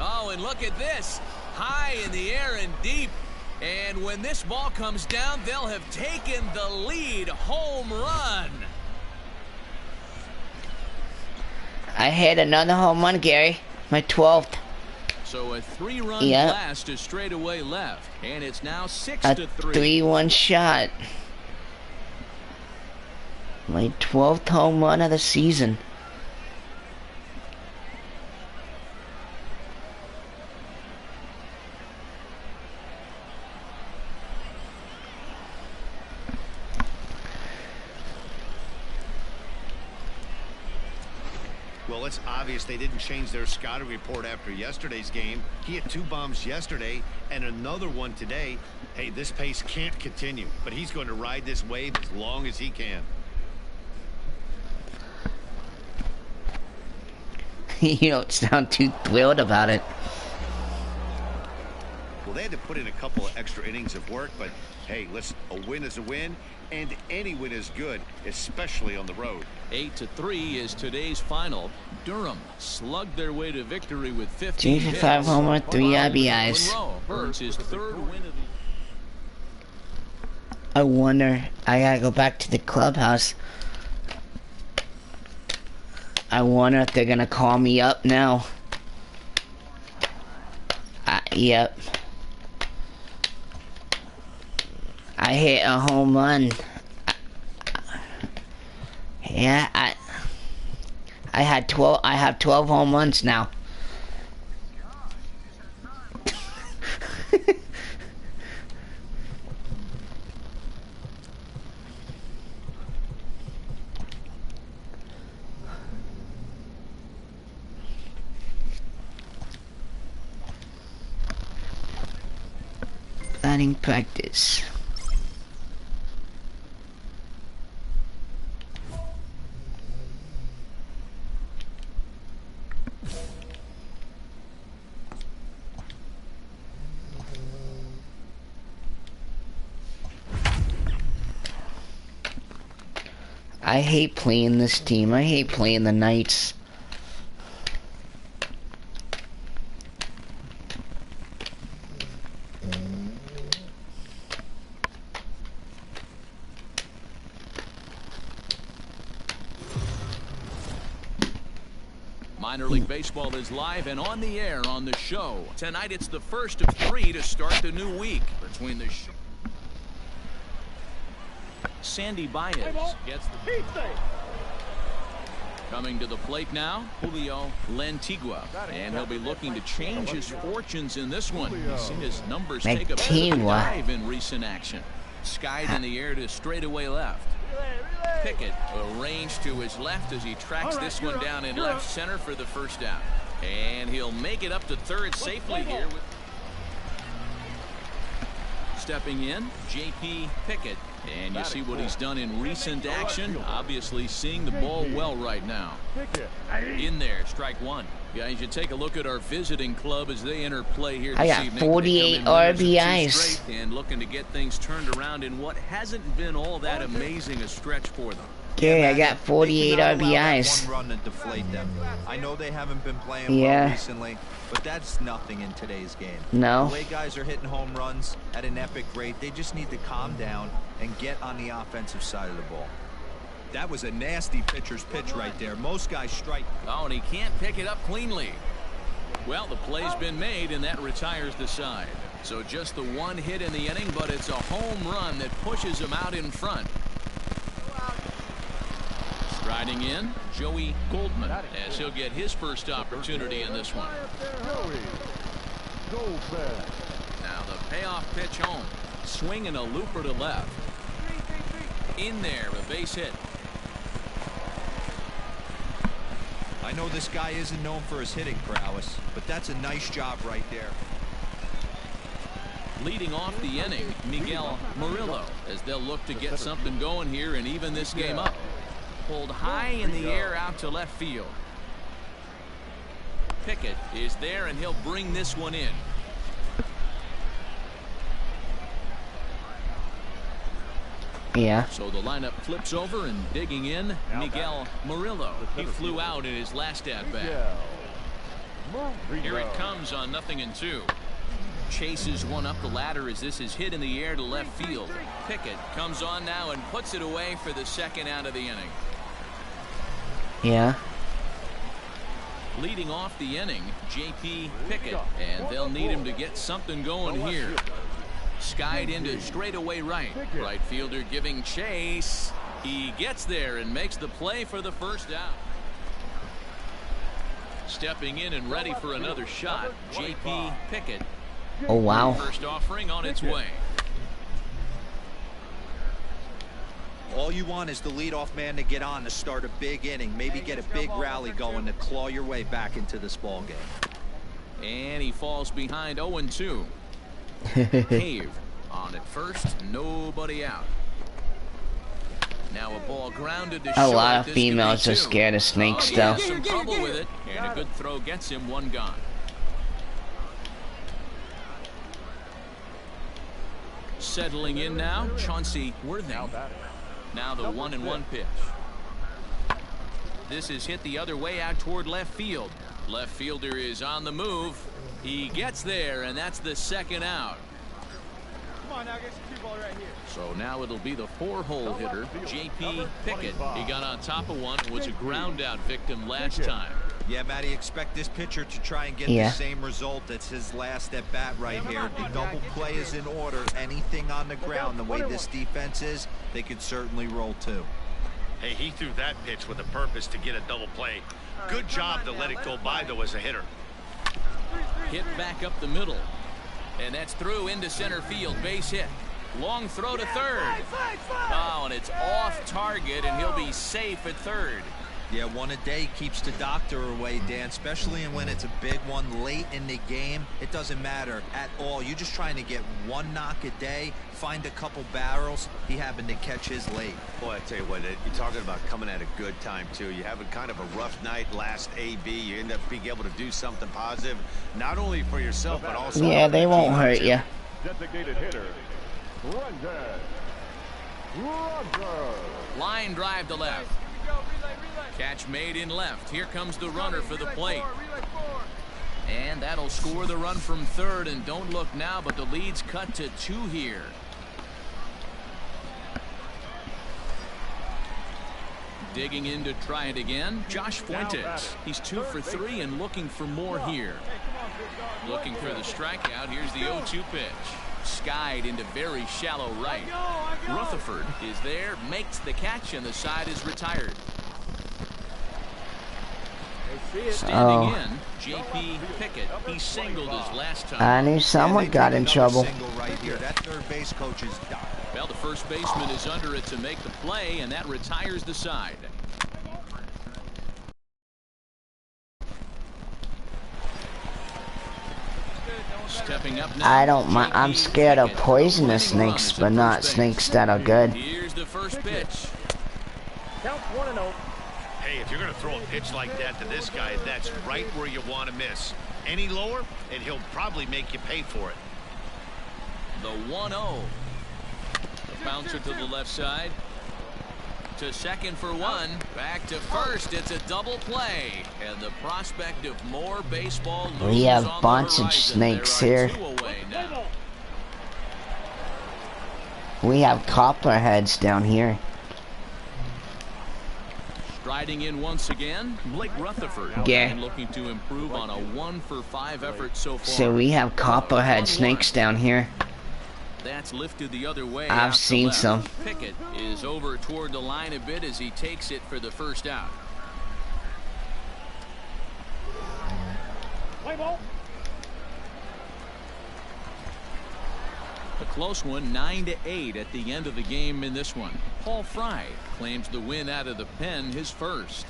Oh, and look at this. High in the air and deep. And when this ball comes down, they'll have taken the lead. Home run. I hit another home run, Gary. My 12th. So a 3-run blast to straightaway left. And it's now 6-3. A 3-1 shot. My 12th home run of the season. Well, it's obvious they didn't change their scouting report after yesterday's game. He hit 2 bombs yesterday and another one today. Hey, this pace can't continue, but he's going to ride this wave as long as he can. You don't sound too thrilled about it. Well, they had to put in a couple of extra innings of work, but hey, listen, a win is a win, and any win is good, especially on the road. 8-3 is today's final. Durham slugged their way to victory with 15 2 for 5 homer, 3 RBIs. Monroe earns his 3rd win of the. I wonder, I gotta go back to the clubhouse. I wonder if they're gonna call me up now. Yep. I hit a home run. Yeah, I have 12 home runs now. Batting practice. I hate playing this team. I hate playing the Knights. Minor League Baseball is live and on the air on the show. Tonight it's the first of 3 to start the new week between the Sandy Baez gets the coming to the plate now, Julio Lantigua, and he'll be looking to change his fortunes in this one. He's seen his numbers take a bit of a dive in recent action. Skied in the air to straightaway left. Pickett arranged to his left as he tracks this one down in left center for the first out. And he'll make it up to third safely here. Stepping in, J.P. Pickett. And you see what he's done in recent action. Obviously seeing the ball well right now. In there, strike one. Guys, you take a look at our visiting club as they enter play here this evening. I got 48 RBIs. And looking to get things turned around in what hasn't been all that amazing a stretch for them. Gary, I got 48 RBIs. One run to deflate them. I know they haven't been playing well recently, but that's nothing in today's game. No. The way guys are hitting home runs at an epic rate, they just need to calm down and get on the offensive side of the ball. That was a nasty pitcher's pitch right there. Most guys strike. Oh, and he can't pick it up cleanly. Well, the play's been made, and that retires the side. So just the one hit in the inning, but it's a home run that pushes him out in front. Striding in, Joey Goldman, as he'll get his first opportunity in this one. Now the payoff pitch home. Swinging a looper to left. In there, a base hit. I know this guy isn't known for his hitting prowess, but that's a nice job right there. Leading off the inning, Miguel Murillo, as they'll look to get something going here and even this game up. Pulled high in the air out to left field. Pickett is there, and he'll bring this one in. Yeah. So the lineup flips over, and digging in, Miguel Murillo. He flew out in his last at-bat. Here it comes on 0-2. Chases one up the ladder as this is hit in the air to left field. Pickett comes on now and puts it away for the second out of the inning. Yeah. Leading off the inning, J.P. Pickett, and they'll need him to get something going here. Skied into straightaway right. Right fielder giving chase. He gets there and makes the play for the first out. Stepping in and ready for another shot, J.P. Pickett. Oh, wow. First offering on its way. All you want is the leadoff man to get on to start a big inning, maybe get a big rally going to claw your way back into this ball game. And he falls behind 0-2. Cave on at first, nobody out. Now a ball grounded to a lot of females are scared of snakes, though. Some trouble with it, and a good throw gets him one gone. Settling in now, Chauncey Worthing. Now the 1-1 pitch. This is hit the other way out toward left field. Left fielder is on the move. He gets there, and that's the second out. Come on now, get your cue ball right here. So now it'll be the 4-hole hitter, J.P. Pickett. He got on top of one, was a ground out victim last time. Yeah, Matty, expect this pitcher to try and get the same result. It's his last at bat right here. The double play is in order. Anything on the ground, the way this defense is, they could certainly roll too. Hey, he threw that pitch with a purpose to get a double play. Good job to let it go by, though, as a hitter. Hit back up the middle. And that's through into center field. Base hit. Long throw to third. Oh, and it's off target, and he'll be safe at third. Yeah, one a day keeps the doctor away, Dan, especially when it's a big one late in the game. It doesn't matter at all. You're just trying to get one knock a day, find a couple barrels. He happened to catch his late. Boy, I tell you what, you're talking about coming at a good time, too. You're having kind of a rough night last AB. You end up being able to do something positive, not only for yourself, but also... Yeah, they won't hurt you. Designated hitter, Line drive to left. Catch made in left. Here comes the runner for the plate. And that'll score the run from third. And don't look now, but the lead's cut to 2 here. Digging in to try it again, Josh Fuentes. He's 2 for 3 and looking for more here. Looking for the strikeout. Here's the 0-2 pitch. Skied into very shallow right. Rutherford is there, makes the catch, and the side is retired. Standing in, J.P. Pickett. He singled his last time. I knew someone got in trouble. Right here. That third base coach is done. Well, the first baseman is under it to make the play, and that retires the side. Stepping up now, I don't mind. I'm scared of poisonous snakes, but not snakes that are good. Here's the first pitch. Count 1-0. Hey, if you're going to throw a pitch like that to this guy, that's right where you want to miss. Any lower, and he'll probably make you pay for it. The 1-0. The bouncer to the left side. To second for one. Back to first. It's a double play. And the prospect of more baseball losers We have on bunch the of horizon. snakes There are here. 2 away now. We have copperheads down here. Striding in once again, Blake Rutherford. Yeah. And looking to improve on a 1-for-5 effort so far. So we have copperhead snakes down here. That's lifted the other way. I've out to seen left. some. Pickett is over toward the line a bit as he takes it for the first out. Play ball. A close one, 9-8 at the end of the game in this one. Paul Fry claims the win out of the pen, his first.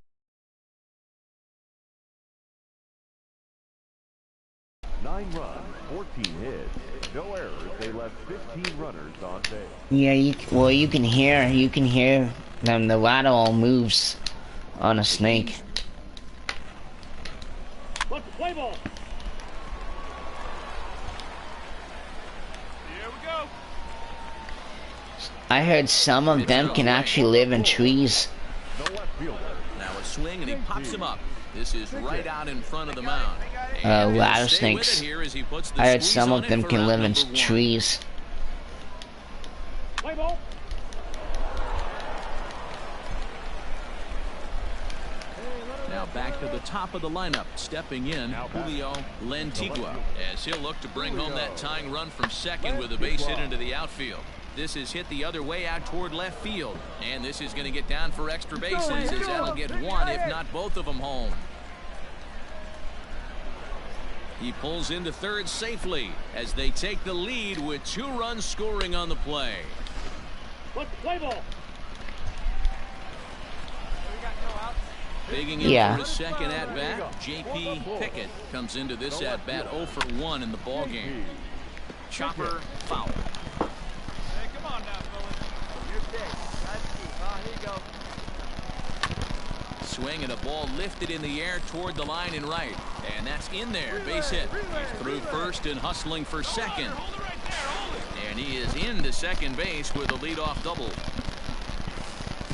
Nine runs, 14 hits, no errors. They left 15 runners on base. Yeah, you can hear them. The lateral moves on a snake. Let's play ball. Here we go. I heard some of them can actually live in trees. The left fielder. Now a swing and he pops him up. This is right out in front of the mound. And he'll stay with rattlesnakes. it here as he puts the I heard squeeze some on of it them for can out live in number 1. trees. Play ball. Now back to the top of the lineup, stepping in, Julio Lentigua, as he'll look to bring home that tying run from second with a base hit into the outfield. This is hit the other way out toward left field, and this is going to get down for extra bases as that'll get one, if not both of them, home. He pulls into third safely as they take the lead with 2 runs scoring on the play. Let's play ball. Bigging in Yeah. for his second at-bat, J.P. Pickett comes into this at-bat 0 for 1 in the ballgame. Chopper foul. Hey, come on now, fellas. You're big. That's deep. Here you go. Swing and a ball lifted in the air toward the line and right. And that's in there. Base hit. He's through first and hustling for second. And he is into second base with a leadoff double.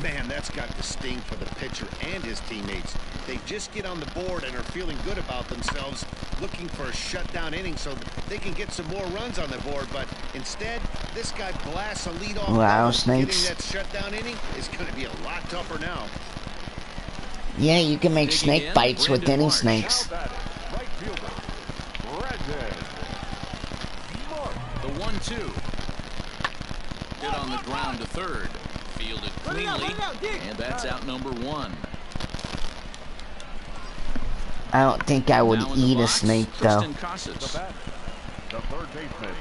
Man, that's got to sting for the pitcher and his teammates. They just get on the board and are feeling good about themselves, looking for a shutdown inning so they can get some more runs on the board. But instead, this guy blasts a leadoff double. Rattlesnakes. Getting that shutdown inning is going to be a lot tougher now. Yeah, you can make Digging snake in, bites with Brandon any Marsh. snakes. Right fielder, Brandon Marsh. The 1-2. Hit on the ground to third. Fielded cleanly. And that's out number 1. I don't think I would Now in the eat a box, snake though. Tristan Casas. The bat, the third baseman,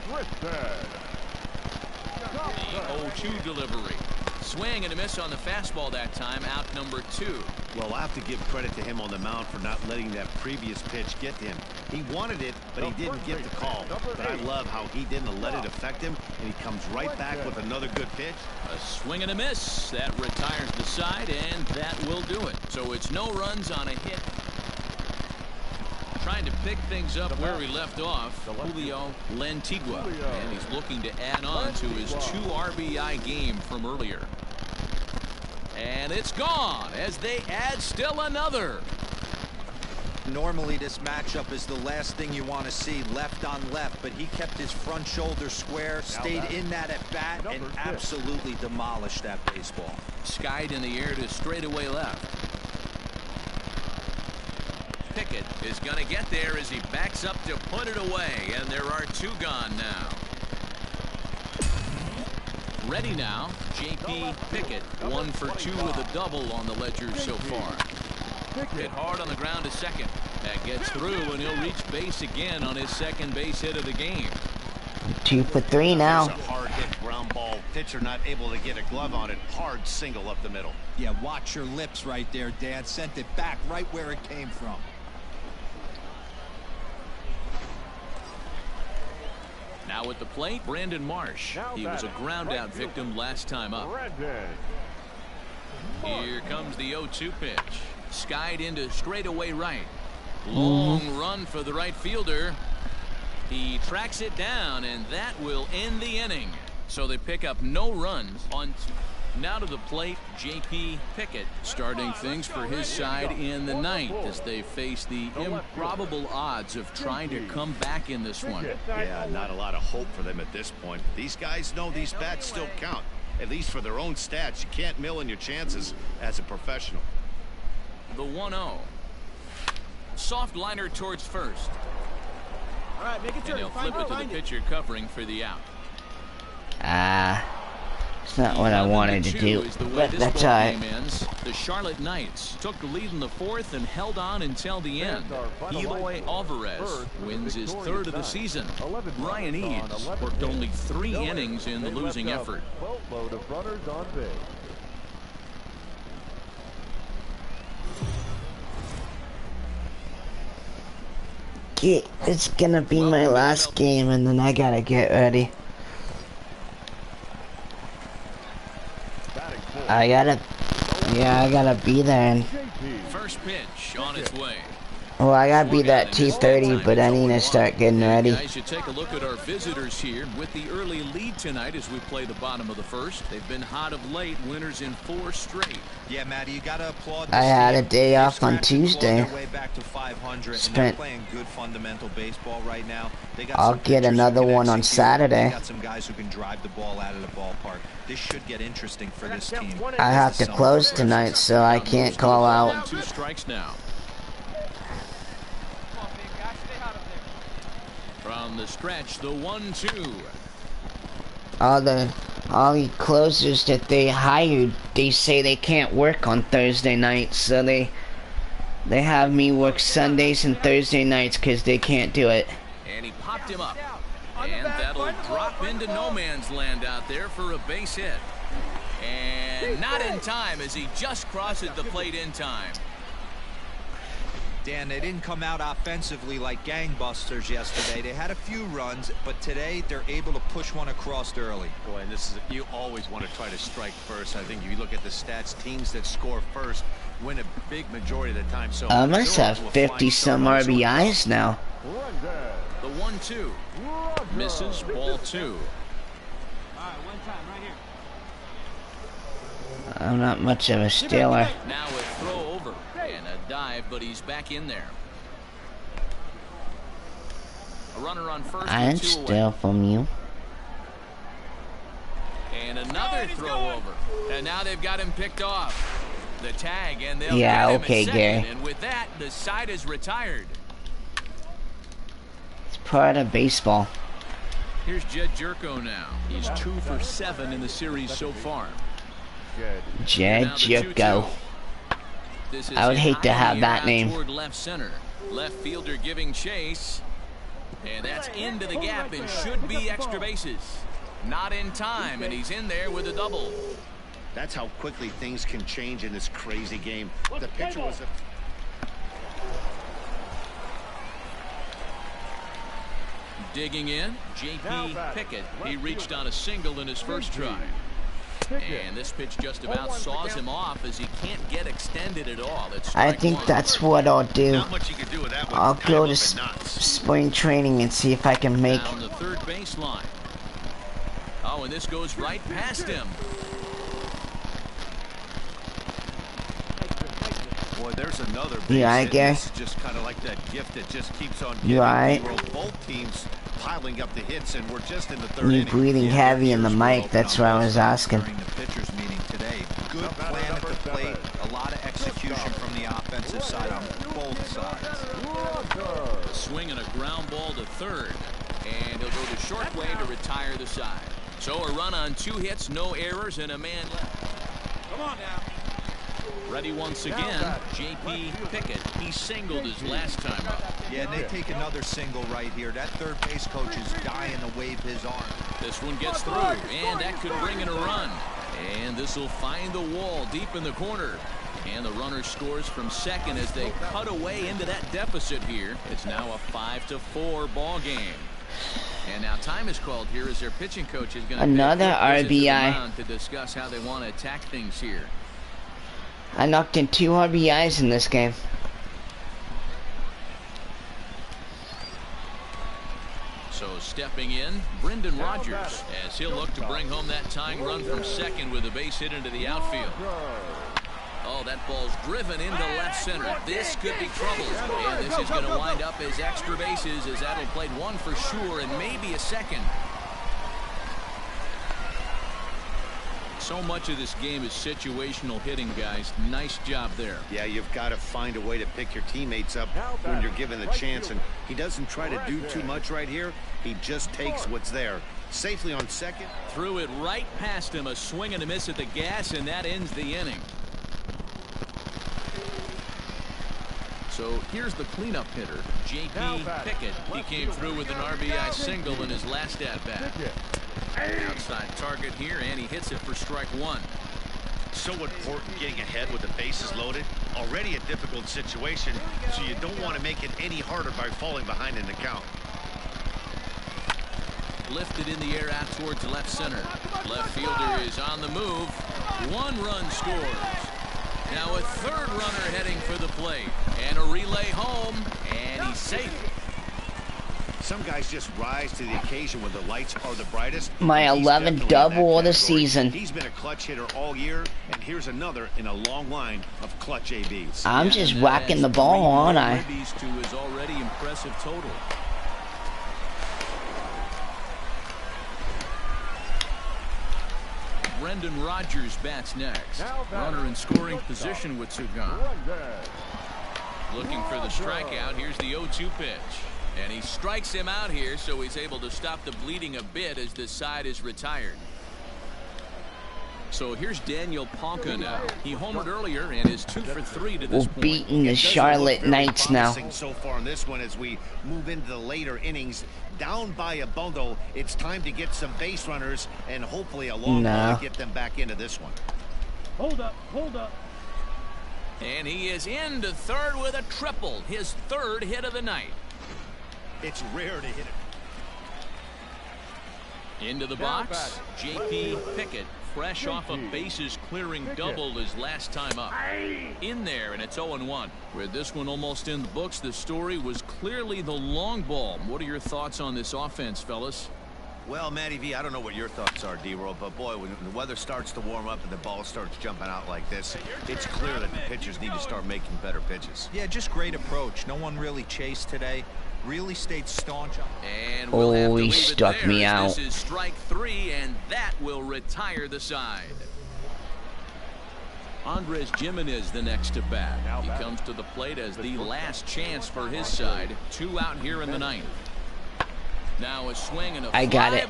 Tristan. The 0-2 delivery. Swing and a miss on the fastball that time. Out number 2. Well, I have to give credit to him on the mound for not letting that previous pitch get to him. He wanted it, but he didn't get the call. But I love how he didn't let it affect him, and he comes right back with another good pitch. A swing and a miss. That retires the side, and that will do it. So it's no runs on a hit. Trying to pick things up where we left off, Julio Lantigua, and he's looking to add on to his 2 RBI game from earlier. And it's gone as they add still another. Normally this matchup is the last thing you want to see, left on left, but he kept his front shoulder square, stayed in that at bat, and absolutely demolished that baseball. Skied in the air to straightaway left. Pickett is going to get there as he backs up to put it away, and there are 2 gone now. Ready now, J.P. Pickett, 1 for 2 with a double on the ledger so far. Hit hard on the ground to second. That gets through, and he'll reach base again on his second base hit of the game. 2 for 3 now. There's a hard hit ground ball. Pitcher not able to get a glove on it. Hard single up the middle. Yeah, watch your lips right there, Dad. Sent it back right where it came from. Now at the plate, Brandon Marsh. He was a ground-out victim last time up. Here comes the 0-2 pitch. Skied into straightaway right. Long run for the right fielder. He tracks it down, and that will end the inning. So they pick up no runs on. Now to the plate, J.P. Pickett, starting things for his side in the 9th as they face the improbable odds of trying to come back in this one. Yeah, not a lot of hope for them at this point. These guys know these bats still count, at least for their own stats. You can't mill in your chances as a professional. The 1-0. Soft liner towards first. All right, make it And he'll flip it to the pitcher covering for the out. It's not what I wanted to do, but that's alright. The Charlotte Knights took the lead in the 4th and held on until the end. Eloy Alvarez wins his 3rd of the season. Ryan Eads worked only 3 innings in the losing effort. Boatload of runners on base. It's gonna be my last game, and then I gotta get ready. I gotta be there. And, First pitch on its way. well, I gotta be there at 2:30, but I need to start getting ready. Guys, should take a look at our visitors here with the early lead tonight as we play the bottom of the 1st. They've been hot of late, winners in 4 straight. Yeah, Matty, you gotta applaud. I had a day off on Tuesday. Way back to 500, and they're playing good fundamental baseball right now. They got I'll get another one on Saturday. They got some guys who can drive the ball out of the ballpark. This should get interesting for this team. I have to close tonight, so I can't call out. 2 strikes now. From the stretch, the 1-2. All the closers that they hired, they say they can't work on Thursday nights, so they have me work Sundays and Thursday nights because they can't do it. And he popped him up. And that'll drop into no man's land out there for a base hit. And not in time as he just crosses the plate in time. Dan, they didn't come out offensively like gangbusters yesterday. They had a few runs, but today they're able to push one across early. Boy, and this is, you always want to try to strike first. I think if you look at the stats, teams that score first win a big majority of the time. So I must have 50-some RBIs now. The 1-2 misses, ball 2. All right, one time right here. I'm not much of a stealer. Now a throw over and a dive, but he's back in there. A runner on first. I didn't steal from you. And another throw over. And now they've got him picked off. The tag, and they'll Yeah, get him okay, at second, Gary. and with that, the side is retired. It's part of baseball. Here's Jed Jerko now. He's 2 for 7 in the series so far. Jed Now the Jerko. 2-2. This is I would hate to high have in the air that out name. Toward left center. Left fielder giving chase. And that's into the gap and should be extra bases. Not in time, and he's in there with a double. That's how quickly things can change in this crazy game. The pitcher was a... Digging in, J.P. Pickett. He reached on a single in his first try. And this pitch just about saws him off as he can't get extended at all. It's I think that's what I'll do. Not much you can do with that one. I'll It's go kind to of up and nuts. spring training and see if I can make. down the third baseline. Oh, and this goes right past him. Boy, there's another base Yeah, I hit. guess. This is just kind of like that gift that just keeps on You giving. alright? Both teams piling up the hits, and we're just in the third Me inning. breathing heavy in the mic. That's what I was asking. During the pitchers meeting today, good plan at the plate, a lot of execution from the offensive side on both sides. Swing and a ground ball to third. And he'll go the short way to retire the side. So a run on 2 hits, no errors, and a man left. Come on now. Ready once again, J.P. Pickett. He singled his last time up. Yeah, and they take another single right here. That third base coach is dying to wave his arm. This one gets through, and that could bring in a run. And this will find the wall deep in the corner. And the runner scores from second as they cut away into that deficit here. It's now a 5-4 ball game. And now time is called here as their pitching coach is going to Another RBI. to discuss how they want to attack things here. I knocked in 2 RBIs in this game. So stepping in, Brendan Rodgers, as he'll look to bring home that tying run from second with a base hit into the outfield. Oh, that ball's driven into left center. This could be trouble. And this is going to wind up as extra bases as that'll play 1 for sure and maybe a second. So much of this game is situational hitting, guys. Nice job there. Yeah, you've got to find a way to pick your teammates up when you're given the chance, and he doesn't try to do too much right here. He just takes what's there. Safely on second. Threw it right past him, a swing and a miss at the gas, and that ends the inning. So here's the cleanup hitter, J.P. Pickett. He came through with an RBI single in his last at-bat. Outside target here, and he hits it for strike 1. So important getting ahead with the bases loaded. Already a difficult situation, so you don't want to make it any harder by falling behind in the count. Lifted in the air out towards left center. Left fielder is on the move. 1 run scores. Now a third runner heading for the plate. And a relay home, and he's safe. Some guys just rise to the occasion when the lights are the brightest. My He's 11th definitely in double that of the category. season. He's been a clutch hitter all year, and here's another in a long line of clutch ABs. I'm just whacking the ball, aren't I? Ribbies to his already impressive total. Brendan Rodgers bats next. Runner in scoring position with 2 gone. Looking for the strikeout. Here's the 0-2 pitch. And he strikes him out here, so he's able to stop the bleeding a bit as this side is retired. So here's Daniel Palka now. He homered earlier and is 2 for 3 to this We're point. beating the It doesn't Charlotte look very Knights now. promising so far in this one as we move into the later innings. Down by a bundle, it's time to get some base runners and hopefully a long ball to get them back into this one. Hold up, hold up. And he is into third with a triple, his 3rd hit of the night. It's rare to hit it. Into the box, J.P. Pickett, fresh off a bases clearing double his last time up. In there, and it's 0-1. With this one almost in the books, the story was clearly the long ball. What are your thoughts on this offense, fellas? Well, Matty V, I don't know what your thoughts are, D-Roll, but boy, when the weather starts to warm up and the ball starts jumping out like this, it's clear that the pitchers need to start making better pitches. Yeah, just great approach. No one really chased today. Really stayed staunch. And we'll have to he leave it struck there me as out. This is strike 3, and that will retire the side. Andres Gimenez the next to bat. He comes to the plate as the last chance for his side. 2 out here in the 9th. Now a swing and a I got it.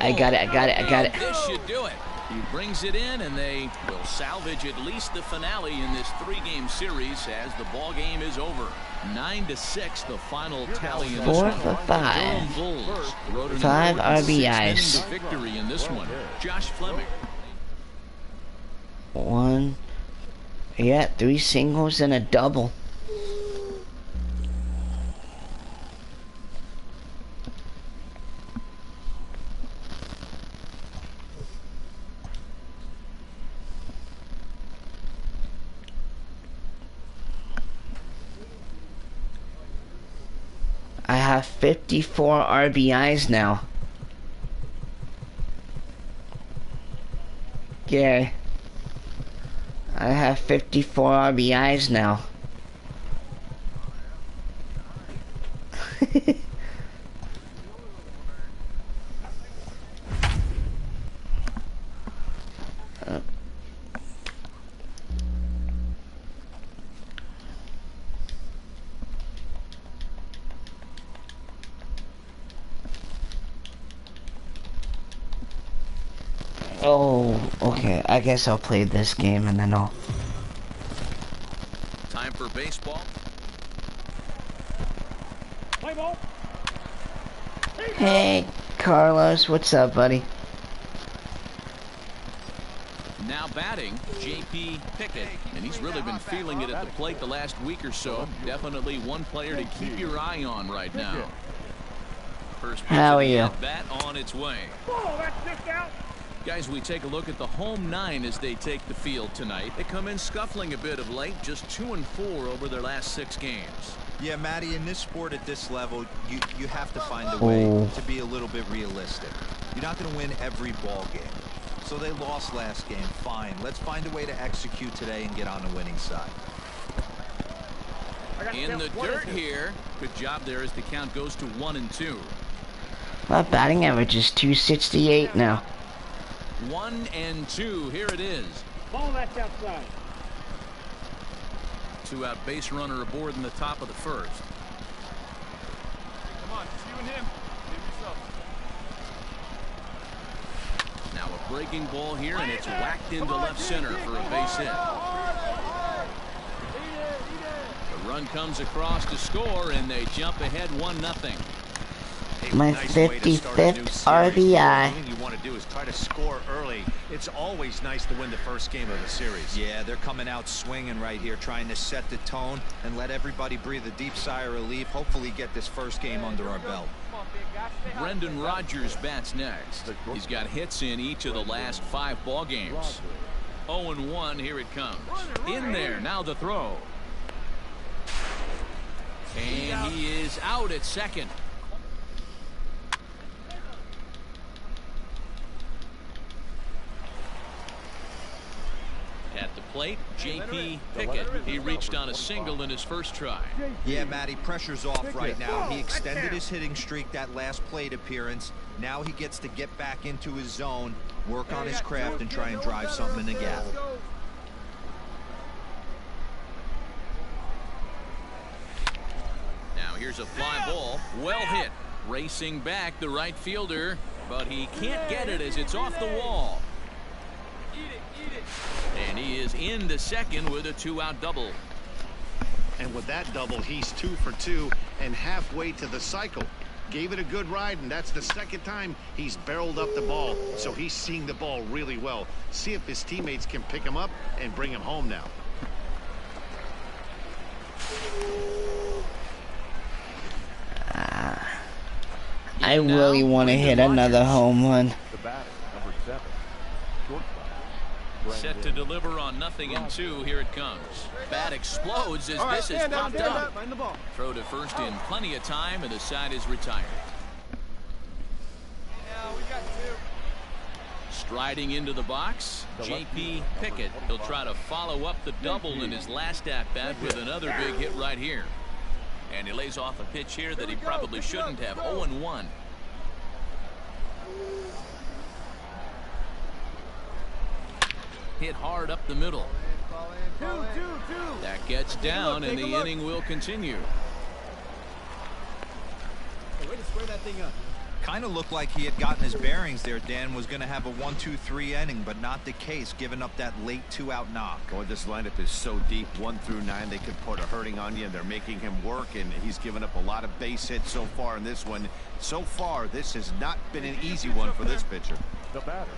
This should do it. He brings it in, and they will salvage at least the finale in this 3-game series as the ball game is over. 9-6, the final tally in this 4 one. for 5. Bulls wrote an 5 important RBIs. 6th inning victory in this one. Josh Fleming. 1. Yeah, 3 singles and a double. I have 54 RBIs now. Yeah. I have 54 RBIs now. Oh, okay. I guess I'll play this game and then I'll... Time for baseball. Play ball. Hey, Carlos. What's up, buddy? Now batting, J.P. Pickett, and he's really been feeling it at the plate the last week or so. Definitely one player to keep your eye on right now. First pitch How are of the you? at-bat on its way. Oh, that's just out. Guys, we take a look at the home 9 as they take the field tonight. They come in scuffling a bit of late, just 2-4 over their last 6 games. Yeah, Matty, in this sport at this level, you have to find a way to be a little bit realistic. You're not going to win every ball game. So they lost last game. Fine. Let's find a way to execute today and get on the winning side. In the dirt here. Good job there as the count goes to 1-2. My batting average is 268 now. 1-2. Here it is. Ball that's outside. 2-out base runner aboard in the top of the first. Come on, just you and him. Give yourself. Now a breaking ball here, and it's whacked into left center for a base hit. The run comes across to score, and they jump ahead 1-0. My Nice way to start a new 55th series. RBI. The thing you want to do is try to score early. It's always nice to win the first game of the series. Yeah, they're coming out swinging right here, trying to set the tone and let everybody breathe a deep sigh of relief. Hopefully get this first game under our belt. Brendan Rodgers bats next. He's got hits in each of the last 5 ball games. 0-1, here it comes. In there, now the throw. And he is out at second. At the plate, J.P. Pickett. He reached on a single in his first try. Yeah, Matty, pressure's off right now. He extended his hitting streak that last plate appearance. Now he gets to get back into his zone, work on his craft, and try and drive something in the gap. Now here's a fly ball. Well hit. Racing back the right fielder, but he can't get it as it's off the wall. And he is into second with a 2-out double. And with that double, he's 2 for 2 and halfway to the cycle. Gave it a good ride, and that's the second time he's barreled up the ball. So he's seeing the ball really well. See if his teammates can pick him up and bring him home now. I really want to hit another home run. The batter, number 7, shortstop. Set to deliver on 0-2. Here it comes. Bat explodes as this is popped up. Find the ball. Throw to first in plenty of time, and the side is retired. Yeah, we got 2. Striding into the box, J.P. Pickett. He'll try to follow up the double in his last at-bat with another big hit right here. And he lays off a pitch here that he probably shouldn't have. 0-1. Hit hard up the middle. That gets down, and the inning will continue. Way to square that thing up. Kind of looked like he had gotten his bearings there. Dan was going to have a 1-2-3 inning, but not the case, giving up that late 2-out knock. Boy, this lineup is so deep, 1 through 9. They could put a hurting on you, and they're making him work, and he's given up a lot of base hits so far in this one. So far, this has not been an easy one for this pitcher. The batter.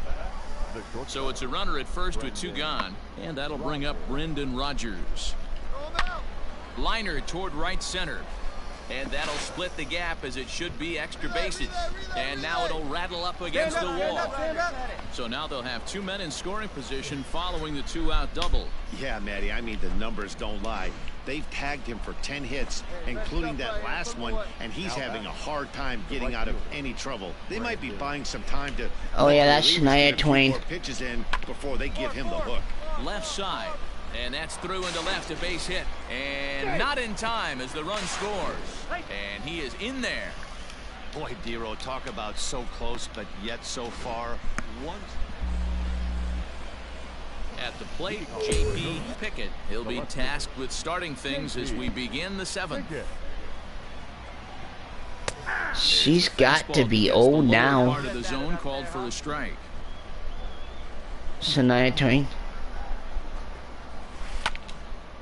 So it's a runner at first with 2 gone, and that'll bring up Brendan Rodgers. Liner toward right center. And that'll split the gap, as it should be extra bases. And now it'll rattle up against the wall. So now they'll have 2 men in scoring position following the 2-out double. Yeah, Matty, I mean, the numbers don't lie. They've tagged him for 10 hits, including that last one, and he's having a hard time getting out of any trouble. They might be buying some time to... Oh, yeah, that's Shania Twain. ...pitches in before they give him the hook. Left side. And that's through into left, a base hit. And not in time as the run scores. And he is in there. Boy, Dero, talk about so close, but yet so far. At the plate, J.P. Pickett. He'll be tasked with starting things as we begin the 7th. She's got to be old now. Part of the zone called for a strike. Shania Twain.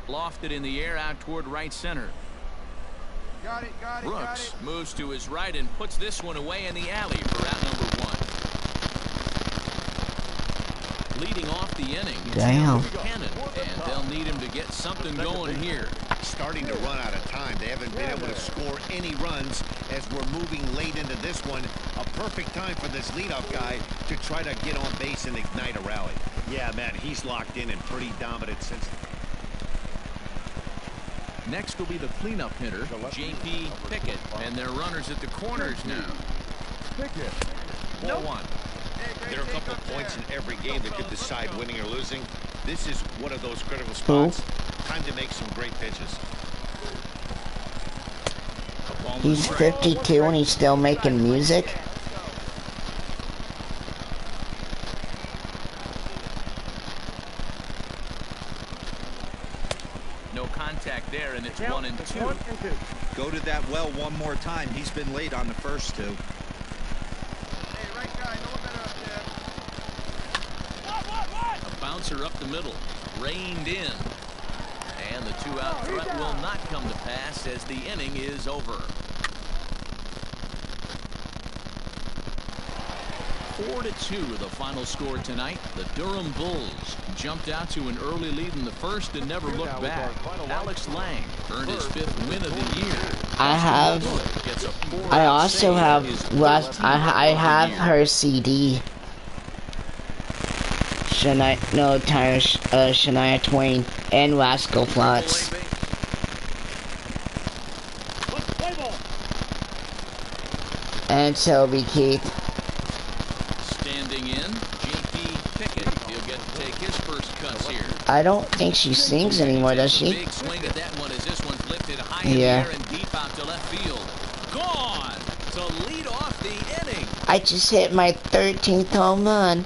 Lofted in the air out toward right center. Brooks moves to his right and puts this one away in the alley for out number 1. Leading off the inning, Damn. Cannon, and they'll need him to get something going here. Starting to run out of time. They haven't been able to score any runs as we're moving late into this one. A perfect time for this leadoff guy to try to get on base and ignite a rally. Yeah, Matt, he's locked in and pretty dominant since... Next will be the cleanup hitter, J.P. Pickett, and their runners at the corners now. Ball 1. There are a couple of points in every game that could decide winning or losing. This is one of those critical spots. Time to make some great pitches. He's 52 and he's still making music. No contact there, and it's 1 and 2. Go to that well one more time. He's been late on the first 2. Hey, right guy, no better up there. A bouncer up the middle, reined in. And the 2-out threat will not come to pass as the inning is over. 4-2 the final score tonight. The Durham Bulls jumped out to an early lead in the first and never looked back. Alex Lang earned his 5th win of the year. I also have I have her CD. Shania Twain and Rascal Flatts. And Toby Keith. Standing in, J.P. Pickett. He'll get to take his first cuts here. I don't think she sings anymore, does she? Big swing at that one as this one's lifted high in the air and deep out to left field. Gone to lead off the inning. I just hit my 13th home run.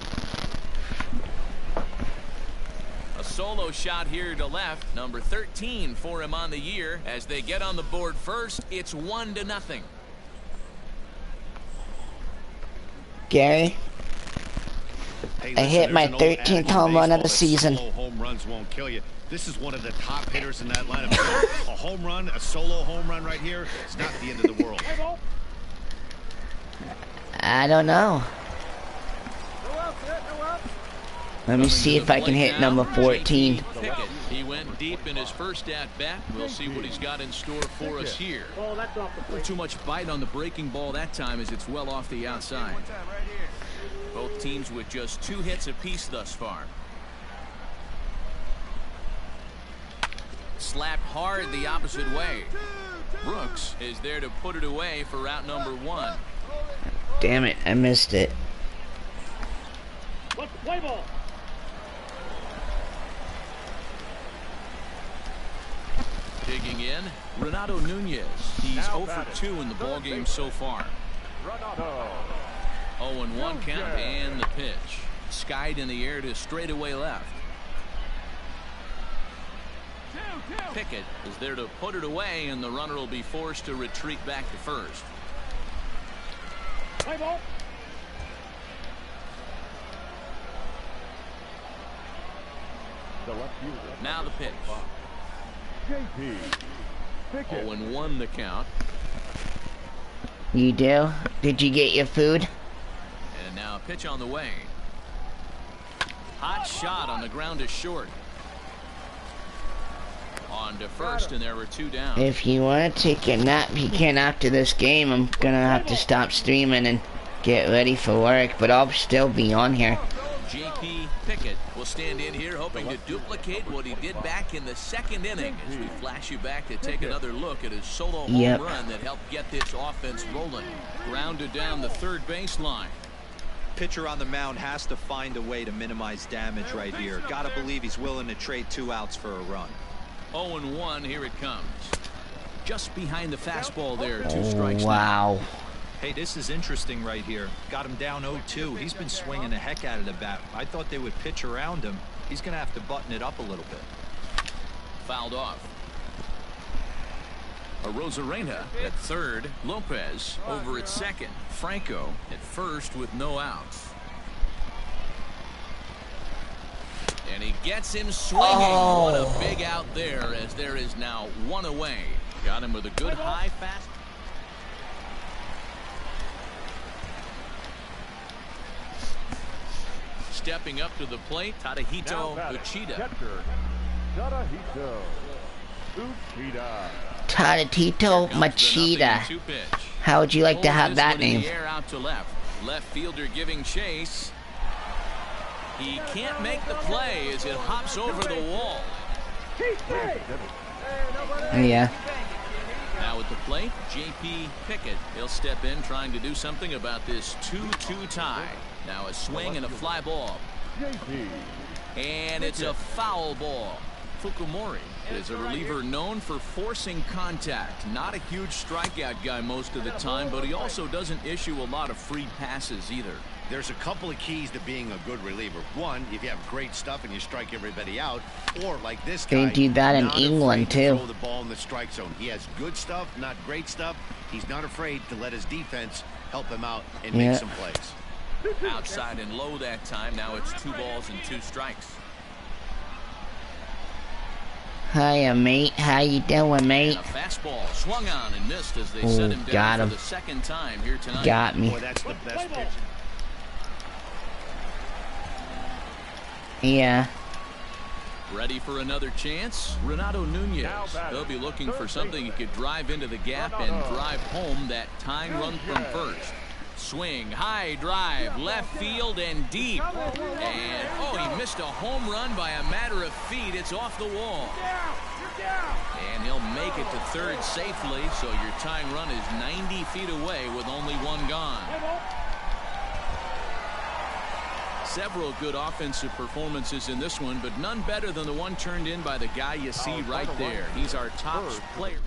A solo shot here to left, number 13 for him on the year. As they get on the board first, it's 1-0. Gary, Hey, I hit my 13th home run of the season. Home runs won't kill you. This is one of the top hitters in that lineup. A home run, a solo home run right here, it's not the end of the world. I don't know. Let me see if I can hit number 14. He went deep in his first at-bat. We'll see what he's got in store for us here. Not too much bite on the breaking ball that time as it's well off the outside. Both teams with just 2 hits apiece thus far. Slapped hard the opposite way. Brooks is there to put it away for route number 1. Damn it, I missed it. Play ball. Digging in, Renato Nunez. He's 0 for 2 in the ballgame so far. 0-1 count and the pitch. Skied in the air to straightaway left. Pickett is there to put it away, and the runner will be forced to retreat back to first. Play ball. Now the pitch. JP Pickett. 0-1 the count. You do? Did you get your food? And now a pitch on the way. Hot shot on the ground is short. On to first, and there were 2 down. If you want to take a nap, you can after this game. I'm gonna have to stop streaming and get ready for work, but I'll still be on here. J.P. Pickett will stand in here hoping to duplicate what he did back in the 2nd inning as we flash you back to take another look at his solo home run that helped get this offense rolling. Grounded down the third baseline. Pitcher on the mound has to find a way to minimize damage right here. Gotta believe he's willing to trade 2 outs for a run. 0-1, here it comes. Just behind the fastball there, 2 strikes. Wow. Hey, this is interesting right here. Got him down 0-2. He's been swinging the heck out of the bat. I thought they would pitch around him. He's going to have to button it up a little bit. Fouled off. Arozarena at third. Lopez over at second. Franco at first with no outs. And he gets him swinging. What a big out there, as there is now 1 away. Got him with a good high fast. Stepping up to the plate, Tadahito Uchida. Tadahito Machida. How would you like to have that name? Out to left. Left fielder giving chase. He can't make the play as it hops over the wall. Yeah. Now at the plate, J.P. Pickett. He'll step in trying to do something about this 2-2 tie. Now a swing and a fly ball. And it's a foul ball. Fukumori is a reliever known for forcing contact. Not a huge strikeout guy most of the time, but he also doesn't issue a lot of free passes either. There's a couple of keys to being a good reliever. One, if you have great stuff and you strike everybody out, or like this guy, they do that in England too. Throw the ball in the strike zone. He has good stuff, not great stuff. He's not afraid to let his defense help him out and make some plays. Outside and low that time. Now it's 2 balls and 2 strikes. Hiya, mate. How you doing, mate? And a fastball swung on and missed as they set him down for the 2nd time here tonight. Got me. Boy, that's the best pitch. Yeah. Ready for another chance? Renato Nunez. They'll be looking for something he could drive into the gap and drive home that tying run from first. Swing, high drive, left field and deep. And, he missed a home run by a matter of feet. It's off the wall. And he'll make it to third safely, so your tying run is 90 feet away with only 1 gone. Several good offensive performances in this one, but none better than the one turned in by the guy you see right there. He's our top player.